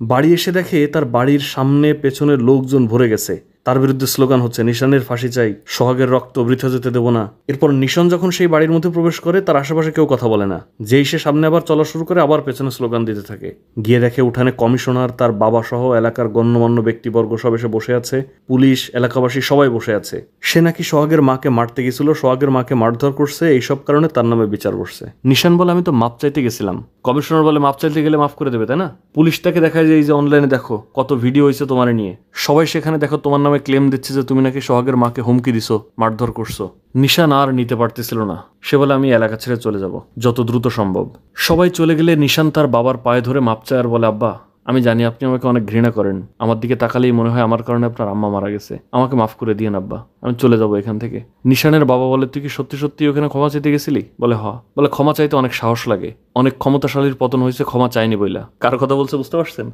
বাড়ি এসে দেখে তার বাড়ির সামনে পেছনের লোকজন ভরে গেছে, তার বিরুদ্ধে স্লোগান হচ্ছে, নিশানের ফাঁসি চাই, সোহাগের রক্ত বৃথা যেতে দেবো না। এরপর নিশান যখন সেই বাড়ির মধ্যে প্রবেশ করে তার আশেপাশে কেউ কথা বলে না, যেই সে সামনে আবার চলা শুরু করে আবার পেছনে স্লোগান দিতে থাকে। গিয়ে দেখে উঠানে কমিশনার, তার বাবা সহ এলাকার গণ্যমান্য ব্যক্তিবর্গ সব এসে বসে আছে, পুলিশ, এলাকাবাসী সবাই বসে আছে। সে নাকি সোহাগের মাকে মারতে গেছিল, সোহাগের মাকে মারধর করছে, এইসব কারণে তার নামে বিচার বসছে। নিশান বলে, আমি তো মাপ চাইতে গেছিলাম। কমিশনার বলে, মাপ চাইতে গেলে মাফ করে দেবে তাই না? পুলিশ তাকে দেখায় যে, এই যে অনলাইনে দেখো কত ভিডিও হয়েছে তোমার নিয়ে, সবাই সেখানে দেখো তোমার নামে ক্লেম দিচ্ছে যে তুমি নাকি সোহাগের মাকে হুমকি দিছো, মারধর করছো। নিশান আর নিতে পারতেছিল না, সে বলে, আমি এলাকা ছেড়ে চলে যাব যত দ্রুত সম্ভব। সবাই চলে গেলে নিশান তার বাবার পায়ে ধরে মাপ চায় আর বলে, আব্বা আমি জানি আপনি আমাকে অনেক ঘৃণা করেন, আমার দিকে তাকালেই মনে হয় আমার কারণে আপনার আম্মা মারা গেছে, আমাকে মাফ করে দিয়েন আব্বা, আমি চলে যাবো এখান থেকে। নিশানের বাবা বলে, তুই কি সত্যি সত্যি ওখানে ক্ষমা চাইতে গেছিলি? বলে, হ। বলে, ক্ষমা চাইতে অনেক সাহস লাগে, অনেক ক্ষমতাশালীর পতন হয়েছে, ক্ষমা চাইনি বইলা। কার কথা বলছে বুঝতে পারছেন?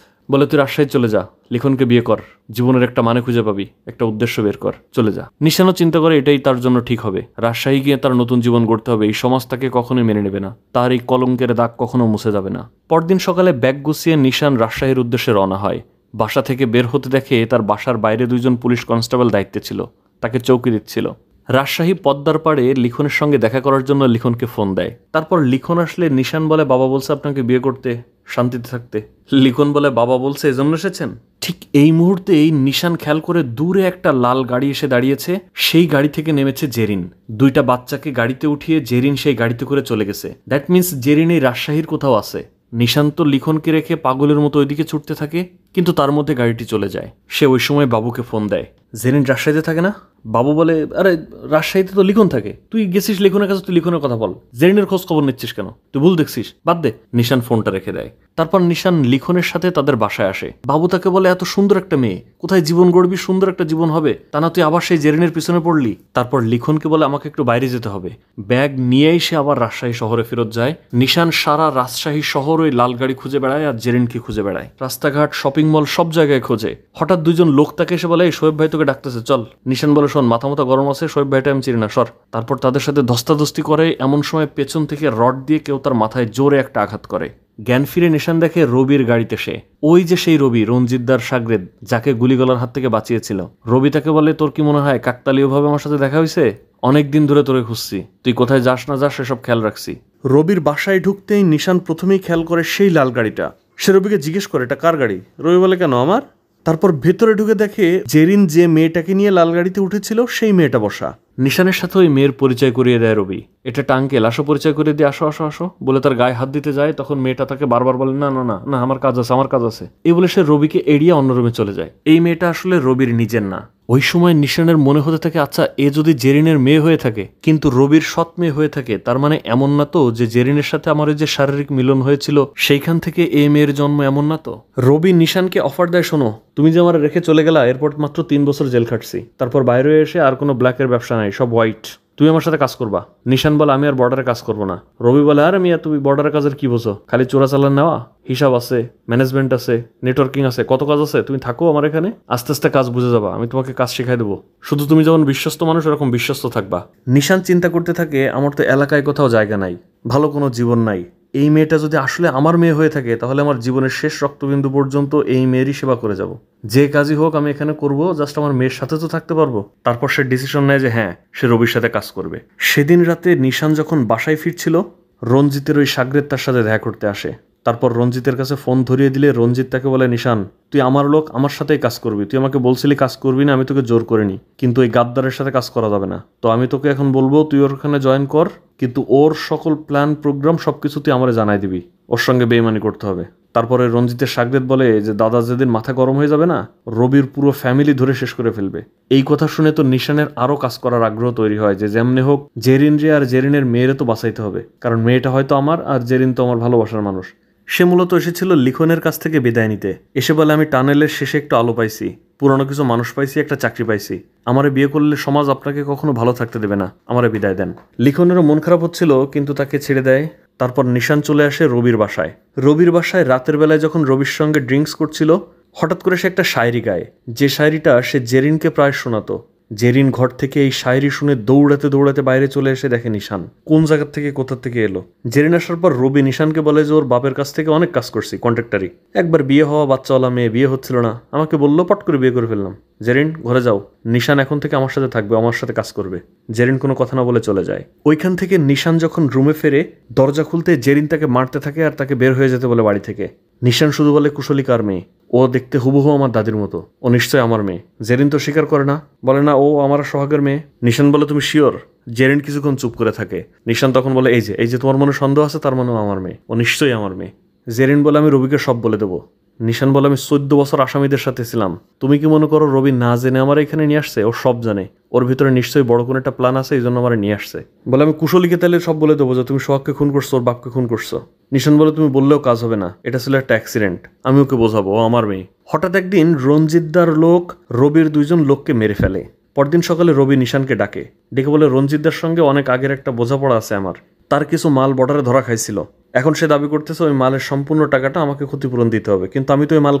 বলে, তুই রাজশাহী চলে যা, লিখনকে বিয়ে কর, জীবনের একটা মানে খুঁজে পাবি, একটা উদ্দেশ্য বের কর, চলে যা। নিশানও চিন্তা করে এটাই তার জন্য ঠিক হবে, রাজশাহী গিয়ে তার নতুন জীবন গড়তে হবে, এই সমাজ তাকে কখনোই মেনে নেবে না, তার এই কলঙ্কের দাগ কখনো মুছে যাবে না। পরদিন সকালে ব্যাগ গুছিয়ে নিশান রাজশাহীর উদ্দেশ্যে রওনা হয়। বাসা থেকে বের হতে দেখে তার বাসার বাইরে 2 জন পুলিশ কনস্টেবল দায়িত্বে ছিল, তাকে চৌকি দিচ্ছিল। রাজশাহী পদ্মার পাড়ে লিখনের সঙ্গে দেখা করার জন্য লিখনকে ফোন দেয়। তারপর লিখন আসলে নিশান বলে, বাবা বলছে আপনাকে বিয়ে করতে, শান্তিতে থাকতে। লিখন বলে, বাবা বলছে এজন্য এসেছেন? ঠিক এই মুহূর্তেই নিশান খেয়াল করে দূরে একটা লাল গাড়ি এসে দাঁড়িয়েছে, সেই গাড়ি থেকে নেমেছে জেরিন। 2টা বাচ্চাকে গাড়িতে উঠিয়ে জেরিন সেই গাড়িতে করে চলে গেছে। দ্যাট মিন্স জেরিন এই রাজশাহীর কোথাও আছে। নিশান তো লিখনকে রেখে পাগলের মতো ওইদিকে ছুটতে থাকে, কিন্তু তার মধ্যে গাড়িটি চলে যায়। সে ওই সময় বাবুকে ফোন দেয়। জেরিন রাজশাহীতে থাকে না? বাবু বলে, আরে রাজশাহীতে তো লিখন থাকে, তুই গেছিস লিখনের কাছে, তুই লিখনের কথা বল, জেরিনের খোঁজ খবর নিচ্ছিস কেন, তুই ভুল দেখছিস, বাদ দে। নিশান ফোনটা রেখে দেয়। তারপর নিশান লিখনের সাথে তাদের বাসায় আসে। বাবু তাকে বলে, এত সুন্দর একটা মেয়ে, কোথায় জীবন গড়বি, সুন্দর একটা জীবন হবে, তা না তুই আবার সেই জেরিনের পিছনে পড়লি। তারপর লিখনকে বলে, আমাকে একটু বাইরে যেতে হবে। ব্যাগ নিয়েই সে আবার রাজশাহী শহরে ফেরত যায়। নিশান সারা রাজশাহী শহর ওই লাল গাড়ি খুঁজে বেড়ায় আর জেরিনকে খুঁজে বেড়ায়, রাস্তাঘাট, শপিং মল, সব জায়গায় খোঁজে। হঠাৎ 2 জন লোক তাকে এসে বলে, এই শোয়েব ভাই তোকে ডাকতেছে, চল। নিশান বলে, শোন মাথা মতো গরম আছে, শোয়েব ভাইটা আমি চিনি না, সর। তারপর তাদের সাথে ধস্তাধস্তি করে, এমন সময় পেছন থেকে রড দিয়ে কেউ তার মাথায় জোরে একটা আঘাত করে। জ্ঞান ফিরে নিশান দেখে রবির গাড়িতে সে, ওই যে সেই রবি, রঞ্জিতদার সাগরেদ, যাকে গুলিগলার হাত থেকে বাঁচিয়েছিল। রবি তাকে বলে, তোর কি মনে হয় কাকতালীয়ভাবে আমার সাথে দেখা হয়েছে? অনেকদিন ধরে তোরে খুঁজছি, তুই কোথায় যাস না যাস সেসব খেয়াল রাখছি। রবির বাসায় ঢুকতেই নিশান প্রথমেই খেয়াল করে সেই লাল গাড়িটা। সে রবিকে জিজ্ঞেস করে, এটা কার গাড়ি? রবি বলে, কেন আমার? তারপর ভেতরে ঢুকে দেখে জেরিন যে মেয়েটাকে নিয়ে লাল গাড়িতে উঠেছিল সেই মেয়েটা বসা। নিশানের সাথে ওই মেয়ের পরিচয় করিয়ে দেয় রবি। এটা টাঙ্কেল, আসো পরিচয় করে দিয়ে, আসো আসো আসো বলে তার গায়ে হাত দিতে যায়। তখন মেয়েটা তাকে বারবার বলে, না না না না, আমার কাজ আছে, আমার কাজ আছে। এই বলে সে রবিকে এড়িয়ে অন্য রুমে চলে যায়। এই মেয়েটা আসলে রবির নিজের না, ওই সময় নিশানের মনে হতে থাকে আচ্ছা এ যদি জেরিনের মেয়ে হয়ে থাকে কিন্তু রবির সৎ মেয়ে হয়ে থাকে তার মানে এমন না তো যে জেরিনের সাথে আমার যে শারীরিক মিলন হয়েছিল সেইখান থেকে এ মেয়ের জন্ম, এমন না তো। রবি নিশানকে অফার দেয়, শোনো তুমি যে আমার রেখে চলে গেলা এরপর মাত্র 3 বছর জেল খাটছি, তারপর বাইরে এসে আর কোনো ব্ল্যাকের ব্যবসা নাই, সব হোয়াইট, তুমি আমার সাথে কাজ করবা। নিশান বলে আমি আর বর্ডারে কাজ করবো না। রবি বলে আরে মিয়া তুমি বর্ডারের কাজের কি বোঝো, খালি চোরাচালান নেওয়া, হিসাব আছে, ম্যানেজমেন্ট আছে, নেটওয়ার্কিং আছে, কত কাজ আছে, তুমি থাকো আমার এখানে, আস্তে আস্তে কাজ বুঝে যাবা, আমি তোমাকে কাজ শেখাই দেবো, শুধু তুমি যেমন বিশ্বস্ত মানুষ এরকম বিশ্বস্ত থাকবা। নিশান চিন্তা করতে থাকে আমার তো এলাকায় কোথাও জায়গা নাই, ভালো কোনো জীবন নাই, এই মেয়েটা যদি আসলে আমার মেয়ে হয়ে থাকে তাহলে আমার জীবনের শেষ রক্তবিন্দু পর্যন্ত এই মেয়েরই সেবা করে যাব, যে কাজই হোক আমি এখানে করব, জাস্ট আমার মেয়ের সাথে তো থাকতে পারবো। তারপর সে ডিসিশন নেয় যে হ্যাঁ সে রবির সাথে কাজ করবে। সেদিন রাতে নিশান যখন বাসায় ফিরছিল রঞ্জিতের ওই সাগরেদ তার সাথে দেখা করতে আসে। তারপর রঞ্জিতের কাছে ফোন ধরিয়ে দিলে রঞ্জিত তাকে বলে নিশান তুই আমার লোক, আমার সাথেই কাজ করবি, তুই আমাকে বলছিলি কাজ করবি না, আমি তোকে জোর করিনি, কিন্তু এই গাদ্দারের সাথে কাজ করা যাবে না, তো আমি তোকে এখন বলবো তুই ওর ওখানে জয়েন কর, কিন্তু ওর সকল প্ল্যান প্রোগ্রাম সবকিছু তুই আমারে জানাই দিবি, ওর সঙ্গে বেইমানি করতে হবে। তারপরে রঞ্জিতের সাগরেদ বলে যে দাদা যেদিন মাথা গরম হয়ে যাবে না রবির পুরো ফ্যামিলি ধরে শেষ করে ফেলবে। এই কথা শুনে তো নিশানের আরো কাজ করার আগ্রহ তৈরি হয় যে যেমনি হোক জেরিন রে আর জেরিনের মেয়েরে তো বাঁচাইতে হবে, কারণ মেয়েটা হয়তো আমার আর জেরিন তো আমার ভালোবাসার মানুষ। সে মূলত এসেছিল লিখনের কাছ থেকে বিদায় নিতে, এসে বলে আমি টানেলের শেষে একটু আলো পাইছি, পুরানো কিছু মানুষ পাইছি, একটা চাকরি পাইছি, আমারে বিয়ে করলে সমাজ আপনাকে কখনো ভালো থাকতে দেবে না, আমারে বিদায় দেন। লিখনেরও মন খারাপ হচ্ছিল কিন্তু তাকে ছেড়ে দেয়। তারপর নিশান চলে আসে রবির বাসায়। রবির বাসায় রাতের বেলায় যখন রবির সঙ্গে ড্রিঙ্কস করছিল হঠাৎ করে সে একটা শায়রি গায়, যে শায়রিটা সে জেরিনকে প্রায় শোনাতো। জেরিন ঘর থেকে এই শায়রি শুনে দৌড়াতে দৌড়াতে বাইরে চলে এসে দেখে নিশান কোন জায়গা থেকে কোথা থেকে এলো। জেরিন আসার পর রবি নিশানকে বলে যে ওর বাপের কাছ থেকে অনেক কাজ করছি, কন্ট্রাক্টারি, একবার বিয়ে হওয়া বাচ্চাওয়ালা মেয়ে, বিয়ে হচ্ছিল না, আমাকে বললো পট করে বিয়ে করে ফেললাম। জেরিন ঘরে যাও, নিশান এখন থেকে আমার সাথে থাকবে, আমার সাথে কাজ করবে। জেরিন কোনো কথা না বলে চলে যায়। ওইখান থেকে নিশান যখন রুমে ফেরে দরজা খুলতে জেরিন তাকে মারতে থাকে আর তাকে বের হয়ে যেতে বলে বাড়ি থেকে। নিশান শুধু বলে কুশলী কার মেয়ে, ও দেখতে হুবহু আমার দাদির মতো, ও নিশ্চয় আমার মেয়ে। জেরিন তো স্বীকার করে না, বলে না ও আমার সোহাগের মেয়ে। নিশান বলে তুমি শিওর? জেরিন কিছুক্ষণ চুপ করে থাকে। নিশান তখন বলে এই যে তোমার মনে সন্দেহ আছে, তার মানে আমার মেয়ে, ও নিশ্চয়ই আমার মেয়ে। জেরিন বলে আমি রবিকে সব বলে দেবো। নিশান বলে আমি 14 বছর আসামিদের সাথে ছিলাম, তুমি কি মনে করো রবি না জেনে আমার এখানে নিয়ে আসছে? ও সব জানে, ওর ভিতরে নিশ্চয়ই বড় কোনো একটা প্ল্যান আছে, এই জন্য আমার নিয়ে আসছে। বলে আমি কুশলীকে তাহলে সব বলে দেবো যে তুমি সোহাগকে খুন করছো, ওর বাপকে খুন করছো। নিশান বলে তুমি বললেও কাজ হবে না, এটা ছিল একটা অ্যাক্সিডেন্ট, আমি ওকে বোঝাবো, ও আমার মেয়ে। হঠাৎ একদিন রঞ্জিতদার লোক রবির 2 জন লোককে মেরে ফেলে। পরদিন সকালে রবি নিশানকে ডাকে, ডেকে বলে রঞ্জিতদার সঙ্গে অনেক আগের একটা বোঝাপড়া আছে আমার, তার কিছু মাল বর্ডারে ধরা খাইছিল, এখন সে দাবি করতেছে ওই মালের সম্পূর্ণ টাকাটা আমাকে ক্ষতিপূরণ দিতে হবে, কিন্তু আমি তো ওই মাল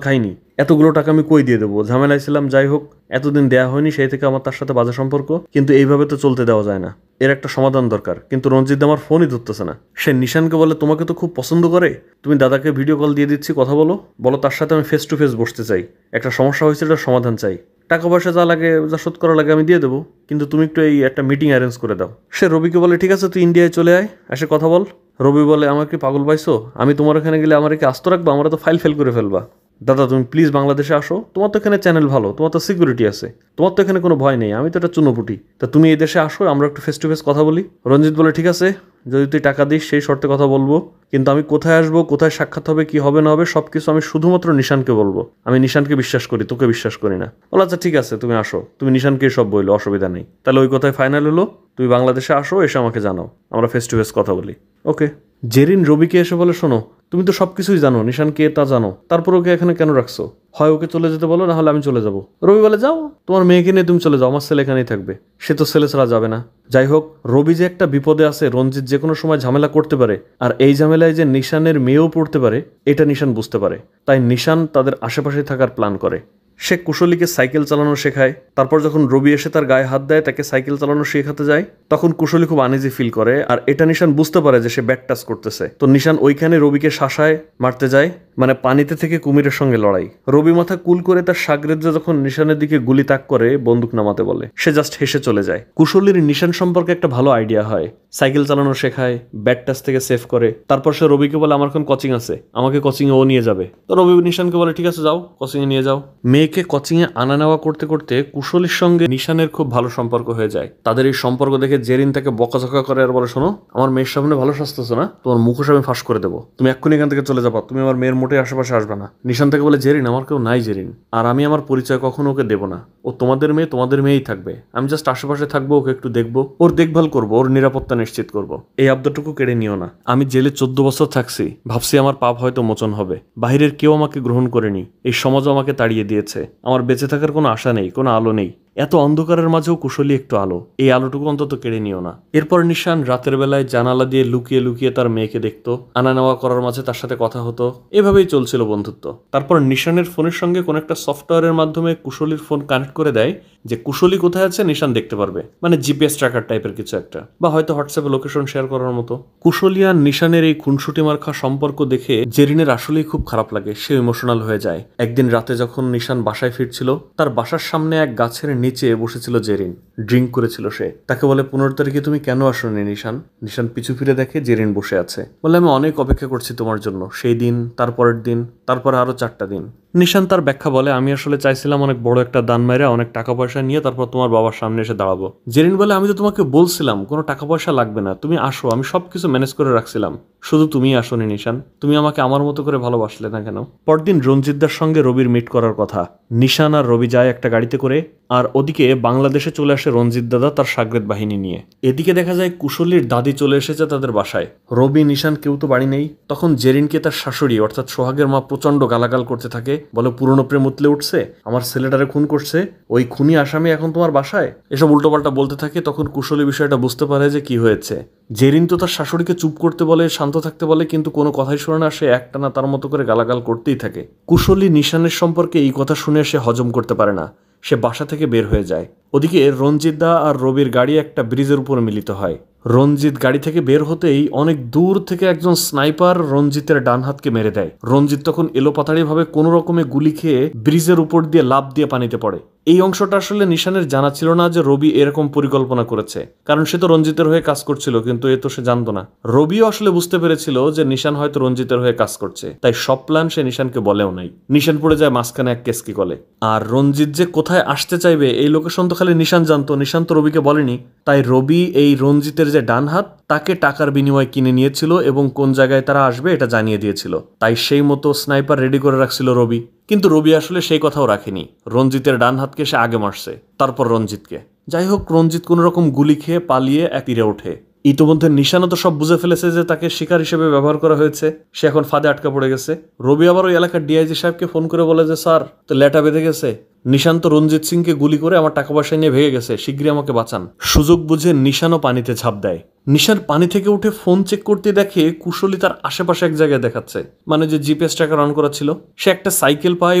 খাইনি, এতগুলো টাকা আমি কই দিয়ে দেবো, ঝামেলায় ছিলাম, যাই হোক এতদিন দেয়া হয়নি, সেই থেকে আমার তার সাথে বাজে সম্পর্ক, কিন্তু এইভাবে তো চলতে দেওয়া যায় না, এর একটা সমাধান দরকার। কিন্তু রঞ্জিত আমার ফোনই ধরতেছে না। সে নিশানকে বলে তোমাকে তো খুব পছন্দ করে, তুমি দাদাকে ভিডিও কল দিয়ে দিচ্ছি, কথা বলো, বলো তার সাথে আমি ফেস টু ফেস বসতে চাই, একটা সমস্যা হয়েছে, এটার সমাধান চাই, টাকা পয়সা যা লাগে যা শোধ করা লাগে আমি দিয়ে দেবো, কিন্তু তুমি একটু এই একটা মিটিং অ্যারেঞ্জ করে দাও। সে রবিকে বলে ঠিক আছে তুই ইন্ডিয়ায় চলে আয়, এসে কথা বল। রবি বলে আমাকে পাগল পাইছো, আমি তোমার এখানে গেলে আমার কি আস্ত রাখবো, আমরা তো ফাইল ফেল করে ফেলবা, দাদা তুমি প্লিজ বাংলাদেশে আসো, তোমার তো এখানে চ্যানেল ভালো, তোমার তো সিকিউরিটি আছে, তোমার তো এখানে কোনো ভয় নেই, আমি তো একটা চুনোপুটি, তা তুমি এই দেশে আসো, আমরা একটু ফেস টু ফেস কথা বলি। রঞ্জিত বলে ঠিক আছে, যদি তুই টাকা দিস সেই শর্তে কথা বলবো, কিন্তু আমি কোথায় আসবো, কোথায় সাক্ষাৎ হবে, কি হবে না হবে সবকিছু আমি শুধুমাত্র নিশানকে বলবো, আমি নিশানকে বিশ্বাস করি, তোকে বিশ্বাস করি না। বলো আচ্ছা ঠিক আছে তুমি আসো, তুমি নিশানকে সব বললো, অসুবিধা নেই। তাহলে ওই কথায় ফাইনাল হলো, তুমি বাংলাদেশে আসো, এসে আমাকে জানাও, আমরা ফেস টু ফেস কথা বলি। ওকে। জেরিন রবিকে এসে বলে শোনো তুমি তো সবকিছুই জানো, নিশান কে তা জানো, তারপর ওকে এখানে কেন রাখছো, হয় ওকে চলে যেতে বলো, না হলে আমি চলে যাবো। রবি বলে যাও, তোমার মেয়েকে নিয়ে তুমি চলে যাও, আমার ছেলে এখানেই থাকবে, সে তো ছেলে ছাড়া যাবে না। যাই হোক রবি যে একটা বিপদে আছে, রঞ্জিত যে কোনো সময় ঝামেলা করতে পারে, আর এই ঝামেলায় যে নিশানের মেয়েও পড়তে পারে এটা নিশান বুঝতে পারে, তাই নিশান তাদের আশেপাশে থাকার প্ল্যান করে। সে কুশলীকে সাইকেল চালানো শেখায়। তারপর যখন রবি এসে তার গায়ে হাত দেয়, তাকে সাইকেল চালানো শেখাতে যায়, তখন কুশলী খুব আনইজি ফিল করে, আর এটা নিশান বুঝতে পারে যে সে ব্যাড টাচ করতেছে। তো নিশান ওইখানে রবিকে শাসায়, মারতে যায়, মানে পানিতে থেকে কুমিরের সঙ্গে লড়াই। রবি মাথা কুল করে তার সাগরেদরা যখন নিশানের দিকে গুলি তাক করে বন্দুক নামাতে বলে, সে জাস্ট হেসে চলে যায়। কুশলীর নিশান সম্পর্কে একটা ভালো আইডিয়া হয়, সাইকেল চালানো শেখায়, ব্যাড টাচ থেকে সেভ করে। তারপর সে রবিকে বলে আমার এখন কোচিং আছে, আমাকে কোচিংয়ে ও নিয়ে যাবে। তো রবি নিশানকে বলে ঠিক আছে যাও, কোচিংয়ে নিয়ে যাও। মেয়েকে কোচিংয়ে আনা নেওয়া করতে করতে কুশলীর সঙ্গে নিশানের খুব ভালো সম্পর্ক হয়ে যায়। তাদের এই সম্পর্ক দেখে জেরিন তাকে বকাঝকা করে আর বলে শোনো, আমার মেয়ের সামনে ভালো সাজতেছো না, তোমার মুখোশ আমি ফাঁস করে দেবো, তুমি এক্ষুনি এখান থেকে চলে যাবো, তুমি আমার মেয়ের মোটে আশেপাশে আসবে না। নিশান তাকে বলে জেরিন আমার কেউ নাই জেরিন, আর আমি আমার পরিচয় কখনো ওকে দেবো না, ও তোমাদের মেয়ে তোমাদের মেয়েই থাকবে, আমি জাস্ট আশেপাশে থাকবো, ওকে একটু দেখবো, ওর দেখভাল করবো, ওর নিরাপত্তা নিশ্চিত করবো, এই আবদারটুকু কেড়ে নিও না। আমি জেলে 14 বছর থাকছি, ভাবছি আমার পাপ হয়তো মোচন হবে, বাহিরের কেউ আমাকে গ্রহণ করেনি, এই সমাজও আমাকে তাড়িয়ে দিয়েছে, আমার বেঁচে থাকার কোনো আশা নেই, কোনো আলো নেই, এত অন্ধকারের মাঝেও কুশলী একটু আলো, এই আলোটুকু অন্তত কেড়ে নিও না। এরপর নিশান রাতের বেলায় জানালা দিয়ে লুকিয়ে লুকিয়ে তার মেয়েকে দেখতো, আনা নেওয়া করার মাঝে তার সাথে কথা হতো, এভাবেই চলছিল বন্ধুত্ব। তারপর নিশানের ফোনের সঙ্গে কোন একটা সফটওয়্যারের মাধ্যমে কুশলীর ফোন কানেক্ট করে দেয় যে কুশলী কোথায় আছে নিশান দেখতে পারবে, মানে জিপিএস ট্র্যাকার টাইপের কিছু একটা, বা হয়তো হোয়াটসঅ্যাপে লোকেশন শেয়ার করার মতো। কুশলী আর নিশানের এই খুনসুটি মার্কা সম্পর্ক দেখে জেরিনের আসলেই খুব খারাপ লাগে, সে ইমোশনাল হয়ে যায়। একদিন রাতে যখন নিশান বাসায় ফিরছিল, তার বাসার সামনে এক গাছের নিচে বসেছিল জেরিন, ড্রিঙ্ক করেছিল সে। তাকে বলে 15 তারিখে তুমি কেন আসোনি নিশান? নিশান পিছু ফিরে দেখে জেরিন বসে আছে, বলে আমি অনেক অপেক্ষা করছি তোমার জন্য, সেই দিন, তারপরের দিন, তারপরে আরো 4টা দিন। নিশান তার ব্যাখ্যা বলে আমি আসলে চাইছিলাম অনেক বড় একটা দান মাইরা অনেক টাকা পয়সা নিয়ে তারপর তোমার বাবার সামনে এসে দাঁড়াবো। জেরিন বলে আমি তো তোমাকে বলছিলাম কোনো টাকা পয়সা লাগবে না, তুমি আসো, আমি সবকিছু ম্যানেজ করে রাখছিলাম, শুধু তুমি আসোনি নিশান, তুমি আমাকে আমার মতো করে ভালোবাসলে না কেন? পরদিন রঞ্জিতদার সঙ্গে রবির মিট করার কথা। নিশান আর রবি যায় একটা গাড়িতে করে, আর ওদিকে বাংলাদেশে চলে আসে রঞ্জিত দাদা তার সাগরেদ বাহিনী নিয়ে। এদিকে দেখা যায় কুশলীর দাদি চলে এসেছে তাদের বাসায়। রবি নিশান কেউ তো বাড়ি নেই। তখন জেরিনকে তার শাশুড়ি অর্থাৎ সোহাগের মা প্রচন্ড গালাগাল করতে থাকে, বলে পুরনো প্রেম উতলে উঠছে, আমার ছেলেটারে খুন করছে, ওই খুনি আসামি এখন তোমার বাসায়, এসব উল্টোপাল্টা বলতে থাকে। তখন কুশলী বিষয়টা বুঝতে পারে যে কি হয়েছে। জেরিন তো তার শাশুড়িকে চুপ করতে বলে, শান্ত থাকতে বলে, কিন্তু কোনো কথাই শোনে না, সে একটানা তার মতো করে গালাগাল করতেই থাকে। কুশলী নিশানের সম্পর্কে এই কথা শুনে সে হজম করতে পারে না, সে বাসা থেকে বের হয়ে যায়। ওদিকে রঞ্জিত দা আর রবির গাড়ি একটা ব্রিজের উপর মিলিত হয়। রঞ্জিত গাড়ি থেকে বের হতেই অনেক দূর থেকে একজন স্নাইপার রঞ্জিতের ডান হাতকে মেরে দেয়। রঞ্জিত তখন এলোপাতাড়ি ভাবে কোনো রকমে গুলি খেয়ে ব্রিজের উপর দিয়ে লাফ দিয়ে পানিতে পড়ে। এই অংশটা আসলে নিশানের জানা ছিল না যে রবি এরকম পরিকল্পনা করেছে, কারণ সে তো রঞ্জিতের হয়ে কাজ করছিল, কিন্তু এ তো সে জানতো না। রবিও আসলে বুঝতে পেরেছিল যে নিশান হয়তো রঞ্জিতের হয়ে কাজ করছে, তাই সব প্ল্যান সে নিশানকে বলেও নাই। নিশান পড়ে যায় মাঝখানে এক কেসকি কলে। আর রঞ্জিত যে কোথায় আসতে চাইবে এই লোকেশন তো খালি নিশান জানতো, নিশান তো রবিকে বলেনি। তাই রবি এই রঞ্জিতের যে ডান হাত তাকে টাকার বিনিময়ে কিনে নিয়েছিল এবং কোন জায়গায় তারা আসবে এটা জানিয়ে দিয়েছিল, তাই সেই মতো স্নাইপার রেডি করে রাখছিল রবি। কিন্তু রবি আসলে সেই কথাও রাখেনি, রঞ্জিতের ডান হাতকে সে আগে মারছে, তারপর রঞ্জিতকে। যাই হোক, রঞ্জিত কোন রকম গুলি খেয়ে পালিয়ে এক তীরে ওঠে। ইতিমধ্যে নিশানও তো সব বুঝে ফেলেছে যে তাকে শিকার হিসেবে ব্যবহার করা হয়েছে, সে এখন ফাঁদে আটকা পড়ে গেছে। রবি আবার ওই এলাকার ডিআইজি সাহেবকে ফোন করে বলে যে স্যার, তো লেটা বেঁধে গেছে, নিশান তো রঞ্জিত সিংকে গুলি করে আমার টাকা পয়সা নিয়ে ভেঙে গেছে, শীঘ্রই আমাকে বাঁচান। সুযোগ বুঝে নিশানও পানিতে ঝাঁপ দেয়। নিশান পানি থেকে উঠে ফোন চেক করতে দেখে কুশলী তার আশেপাশে এক জায়গায় দেখাচ্ছে, মানে যে জিপিএস ট্র্যাকার অন করা ছিল। সে একটা সাইকেল পায়,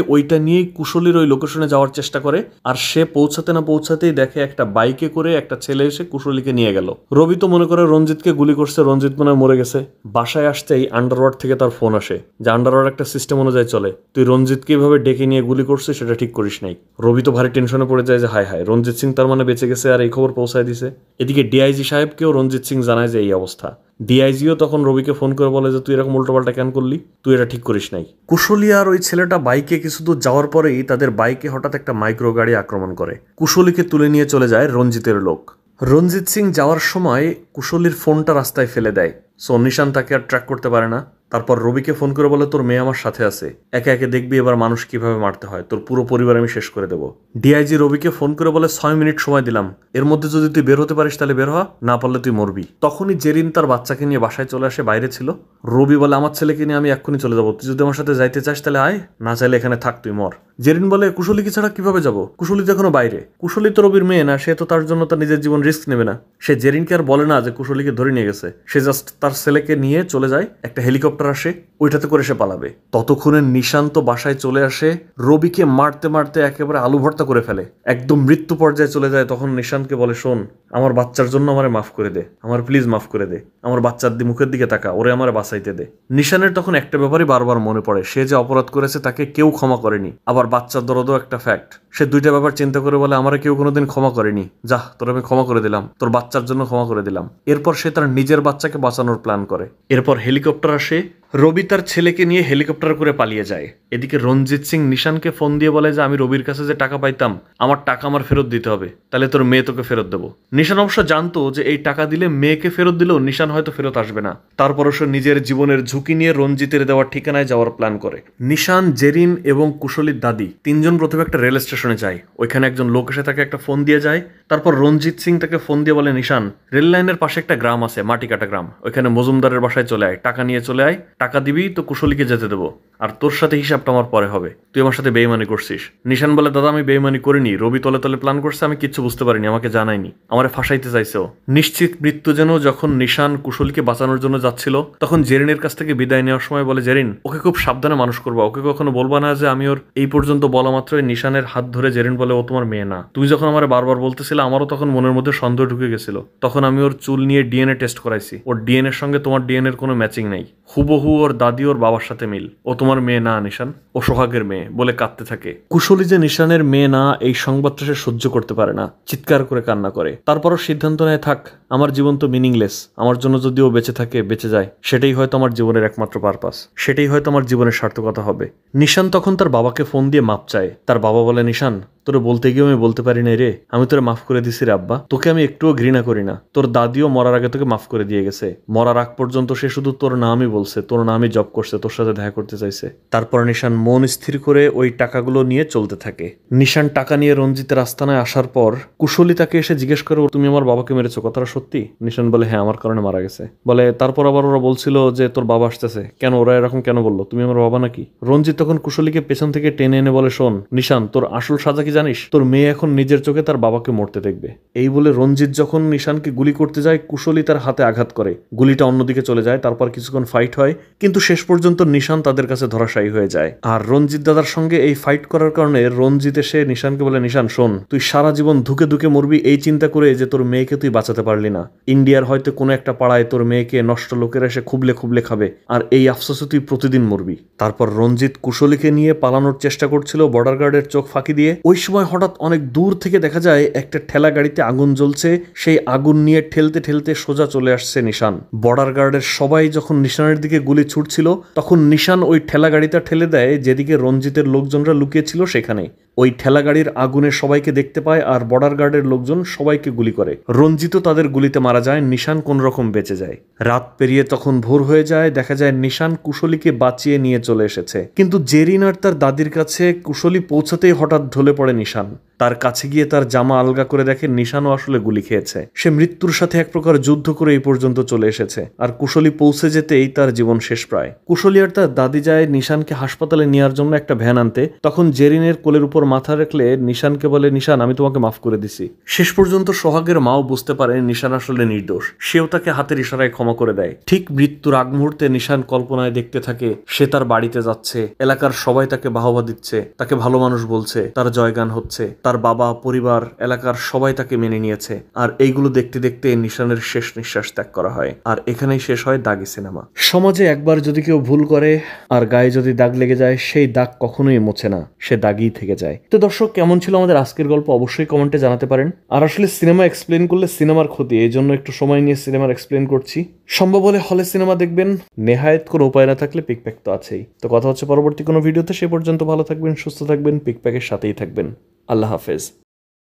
ওইটা নিয়েই কুশলীর ওই লোকেশনে যাওয়ার চেষ্টা করে। আর সে পৌঁছাতে না পৌঁছাতেই দেখে একটা বাইকে করে একটা ছেলে এসে কুশলীকে নিয়ে গেল। রবি তো মনে করে রঞ্জিতকে গুলি করছে, রঞ্জিত মনে হয় মরে গেছে। বাসায় আসতেই আন্ডারওয়ার্ল্ড থেকে তার ফোন আসে যে আন্ডারওয়ার্ল্ড একটা সিস্টেম অনুযায়ী চলে, তুই রঞ্জিতকে এভাবে ডেকে নিয়ে গুলি করছিস, সেটা ঠিক করিস নাই। রবি তো ভারী টেনশনে পড়ে যায় যে হায় হায়, রঞ্জিত সিং তার মানে বেঁচে গেছে আর এই খবর পৌঁছায় দিছে। এদিকে ডিআইজি সাহেবকেও রঞ্জিত সিং জানায় যে এই অবস্থা। ডিআইজিও তখন রবিকে ফোন করে বলে যে তুই এরকম উল্টোপাল্টা কেন করলি, তুই এটা ঠিক করিস নাই। কুশলী আর ওই ছেলেটা বাইকে কিছু দূর যাওয়ার পরেই তাদের বাইকে হঠাৎ একটা মাইক্রো গাড়ি আক্রমণ করে। কুশলীকে তুলে নিয়ে চলে যায় রঞ্জিতের লোক। রঞ্জিত সিং যাওয়ার সময় কুশলীর ফোনটা রাস্তায় ফেলে দেয়, সো নিশান তাকে আর ট্র্যাক করতে পারে না। তারপর রবিকে ফোন করে বলে তোর মেয়ে আমার সাথে আছে, একে একে দেখবি এবার মানুষ কিভাবে মারতে হয়, তোর পুরো পরিবার আমি শেষ করে দেবো। ডিআইজি রবিকে ফোন করে বলে 6 মিনিট সময় দিলাম, এর মধ্যে যদি তুই বের হতে পারিস তাহলে বের হ, না পারলে তুই মরবি। তখনই জেরিন তার বাচ্চাকে নিয়ে বাসায় চলে আসে, বাইরে ছিল। রবি বলে আমার ছেলেকে নিয়ে আমি এক্ষুনি চলে যাবো, তুই যদি আমার সাথে যাইতে চাস তাহলে আয়, না চাইলে এখানে থাক, তুই মর। জেরিন বলে কুশলীকে ছাড়া কিভাবে যাবো, কুশলী তো এখনো বাইরে, কুশলী তো রবির মেয়ে না, সে তো তার জন্য তার নিজের জীবন রিস্ক নেবে না। সে জেরিনকে আর বলে না যে কুশলীকে ধরে নিয়ে গেছে, সে জাস্ট তার ছেলেকে নিয়ে চলে যায়, একটা হেলিকপ্টার হেলিকপ্টার আসে, ওইটাতে করে সে পালাবে। ততক্ষণে নিশান তো বাসায় চলে আসে, রবিকে মারতে মারতে একেবারে আলু ভর্তা করে ফেলে, একদম মৃত্যু পর্যায়ে চলে যায়। তখন নিশানকে বলে, শোন, আমার বাচ্চার জন্য আমারে মাফ করে দে, আমার প্লিজ মাফ করে দে, আমার বাচ্চার মুখের দিকে তাকা, ওরে আমার বাঁচাইতে দে। নিশানের তখন একটা ব্যাপারই বারবার মনে পড়ে, সে যে অপরাধ করেছে তাকে কেউ ক্ষমা করেনি, আবার বাচ্চার দরদও একটা ফ্যাক্ট। সে দুইটা ব্যাপার চিন্তা করে বলে, আমারে কেউ কোনোদিন ক্ষমা করেনি, যা তোর আমি ক্ষমা করে দিলাম, তোর বাচ্চার জন্য ক্ষমা করে দিলাম। এরপর সে তার নিজের বাচ্চাকে বাঁচানোর প্ল্যান করে। এরপর হেলিকপ্টার আসে, রবি তার ছেলেকে নিয়ে হেলিকপ্টার করে পালিয়ে যায়। এদিকে রঞ্জিত সিং নিশানকে ফোন দিয়ে বলে যে আমি রবির কাছে যে টাকা পাইতাম, আমার টাকা আমার ফেরত দিতে হবে, তাহলে তোর মেয়ে তোকে ফেরত দেবো। নিশান অবশ্য জানতো যে এই টাকা দিলে মেয়েকে ফেরত দিলেও নিশান হয়তো ফেরত আসবে না। তারপরও সে নিজের জীবনের ঝুঁকি নিয়ে রঞ্জিতের দেওয়ার ঠিকানায় যাওয়ার প্ল্যান করে। নিশান, জেরিন এবং কুশলীর দাদি তিনজন প্রথমে একটা রেল স্টেশনে যায়। ওইখানে একজন লোক এসে তাকে একটা ফোন দিয়ে যায়। তারপর রঞ্জিত সিং তাকে ফোন দিয়ে বলে, নিশান, রেল লাইনের পাশে একটা গ্রাম আছে, মাটিকাটা গ্রাম, ওইখানে মজুমদারের বাসায় চলে আয়, টাকা নিয়ে চলে আয়, টাকা দিবি তো কুশলীকে যেতে দেবো, আর তোর সাথে হিসাবটা আমার পরে হবে, তুই আমার সাথে বেইমানি করছিস। নিশান বলে, দাদা আমি বেইমানি করিনি, রবি তলে তলে প্ল্যান করছে, আমি কিচ্ছু বুঝতে পারিনি, আমাকে জানায়নি, আমারে ফাঁসাইতে চাইছেও। নিশ্চিত মৃত্যু যেন যখন নিশান কুশলীকে বাঁচানোর জন্য যাচ্ছিল, তখন জেরিনের কাছ থেকে বিদায় নেওয়ার সময় বলে, জেরিন, ওকে খুব সাবধানে মানুষ করবো, ওকে কখনো বলবা না যে আমি ওর। এই পর্যন্ত বলা মাত্রই নিশানের হাত ধরে জেরিন বলে, ও তোমার মেয়ে না। তুমি যখন আমার বারবার বলতেছিলে, আমারও তখন মনের মধ্যে সন্দেহ ঢুকে গেছিল, তখন আমি ওর চুল নিয়ে ডিএনএ টেস্ট করাইছি, ওর ডিএনএ এর সঙ্গে তোমার ডিএনএ এর কোনো ম্যাচিং নেই, হুবহু ওর দাদি ওর বাবার সাথে মিল, ও তোমার মেয়ে না নিশান, ও সোহাগের মেয়ে, বলে কাঁদতে থাকে। কুশলী যে নিশানের মেয়ে না এই সংবাদটা সে সহ্য করতে পারে না, চিৎকার করে কান্না করে। তারপরও সিদ্ধান্ত নেয়, থাক, আমার জীবন তো মিনিংলেস, আমার জন্য যদি ও বেঁচে থাকে, বেঁচে যায়, সেটাই হয়তো আমার জীবনের একমাত্র পারপাস, সেটাই হয়তো আমার জীবনের সার্থকতা হবে। নিশান তখন তার বাবাকে ফোন দিয়ে মাপ চায়। তার বাবা বলে, নিশান, তোরে বলতে গিয়েও আমি বলতে পারি না রে, আমি তোরে মাফ করে দিছি রে আব্বা, তোকে আমি একটুও ঘৃণা করি না, তোর দাদিও মরার আগে তোকে মাফ করে দিয়ে গেছে, মরার আগ পর্যন্ত সে শুধু তোর নামই বলছে, তোর নামই জব করছে, তোর সাথে দেখা করতে চাইছে। তারপর নিশান মন স্থির করে ওই টাকাগুলো নিয়ে চলতে থাকে। নিশান টাকা নিয়ে রঞ্জিতের আস্তানায় আসার পর কুশলী তাকে এসে জিজ্ঞেস করে, তুমি আমার বাবাকে মেরেছো, কথাটা সত্যি? নিশান বলে, হ্যাঁ, আমার কারণে মারা গেছে। বলে, তারপর আবার ওরা বলছিল যে তোর বাবা আসতেছে, কেন, ওরা এরকম কেন বললো, তুমি আমার বাবা নাকি? রঞ্জিত তখন কুশলীকে পেছন থেকে টেনে এনে বলে, শোন নিশান, তোর আসল সাজা কি জানিস? তোর মেয়ে এখন নিজের চোখে তার বাবাকে মরতে দেখবে। এই বলে রঞ্জিত যখন নিশানকে গুলি করতে যায়, কুশলী তার হাতে আঘাত করে, গুলিটা অন্যদিকে চলে যায়। তারপর কিছুক্ষণ ফাইট হয়, কিন্তু শেষ পর্যন্ত নিশান তাদের কাছে ধরাশায়ী হয়ে যায়। আর রঞ্জিত দাদার সঙ্গে এই ফাইট করার কারণে রঞ্জিত এসে নিশানকে বলে, নিশান শোন, তুই সারা জীবন ধুকে ধুকে মরবি এই চিন্তা করে যে তোর মেয়েকে তুই বাঁচাতে পারলি না। ইন্ডিয়ার হয়তো কোনো একটা পাড়ায় তোর মেয়েকে নষ্ট লোকেরা এসে খুবলে খুবলে খাবে, আর এই আফসোসে তুই প্রতিদিন মরবি। তারপর রঞ্জিত কুশলীকে নিয়ে পালানোর চেষ্টা করছিল বর্ডার গার্ডের চোখ ফাঁকি দিয়ে। ওই সময় হঠাৎ অনেক দূর থেকে দেখা যায় একটা ঠেলা গাড়িতে আগুন জ্বলছে, সেই আগুন নিয়ে ঠেলতে ঠেলতে সোজা চলে আসছে নিশান। বর্ডার গার্ডের সবাই যখন নিশানের দিকে গুলি ছুটছিল, তখন নিশান ওই ঠেলা গাড়িটা ঠেলে দেয় যেদিকে রঞ্জিতের লোকজনরা লুকিয়েছিল সেখানে। ওই ঠেলা গাড়ির আগুনে সবাইকে দেখতে পায়, আর বর্ডার গার্ডের লোকজন সবাইকে গুলি করে। রঞ্জিতও তাদের গুলিতে মারা যায়, নিশান কোন রকম বেঁচে যায়। রাত পেরিয়ে তখন ভোর হয়ে যায়, দেখা যায় নিশান কুশলীকে বাঁচিয়ে নিয়ে চলে এসেছে। কিন্তু জেরিন আর তার দাদির কাছে কুশলী পৌঁছাতেই হঠাৎ ঢলে পড়ে নিশান। তার কাছে গিয়ে তার জামা আলগা করে দেখে নিশানও আসলে গুলি খেয়েছে। সে মৃত্যুর সাথে এক প্রকার যুদ্ধ করে এই পর্যন্ত চলে এসেছে, আর কুশলী পৌঁছে যেতেই তার জীবন শেষ প্রায়। কুশলী আর তার দাদি যায় নিশানকে হাসপাতালে নেওয়ার জন্য একটা ভ্যান আনতে। তখন জেরিনের কোলের উপর মাথা রাখলে নিশানকে বলে, নিশান, আমি তোমাকে মাফ করে দিছি। শেষ পর্যন্ত সোহাগের মাও বুঝতে পারে নিশান আসলে নির্দোষ, সেও তাকে হাতের ইশারায় ক্ষমা করে দেয়। ঠিক মৃত্যুর আগ মুহূর্তে নিশান কল্পনায় দেখতে থাকে সে তার বাড়িতে যাচ্ছে, এলাকার সবাই তাকে বাহবা দিচ্ছে, তাকে ভালো মানুষ বলছে, তার জয়গান হচ্ছে, তার বাবা, পরিবার, এলাকার সবাই তাকে মেনে নিয়েছে। আর এইগুলো দেখতে দেখতে নিশানের শেষ নিঃশ্বাস ত্যাগ করা হয়। আর এখানেই শেষ হয় দাগি সিনেমা। সমাজে একবার যদি কেউ ভুল করে আর গায়ে যদি দাগ লেগে যায়, সেই দাগ কখনোই মোছে না, সে দাগই থেকে যায়। তো দর্শক, কেমন ছিল আমাদের আজকের গল্প অবশ্যই কমেন্টে জানাতে পারেন। আর আসলে সিনেমা এক্সপ্লেন করলে সিনেমার ক্ষতি, এই জন্য একটু সময় নিয়ে সিনেমার এক্সপ্লেন করছি। সম্ভব হলে হলে সিনেমা দেখবেন, নেহায়েত কোনো উপায় না থাকলে পিকপ্যাক তো আছেই। তো কথা হচ্ছে পরবর্তী কোনো ভিডিওতে, সে পর্যন্ত ভালো থাকবেন, সুস্থ থাকবেন, পিকপ্যাকের সাথেই থাকবেন। আল্লাহ হাফেজ।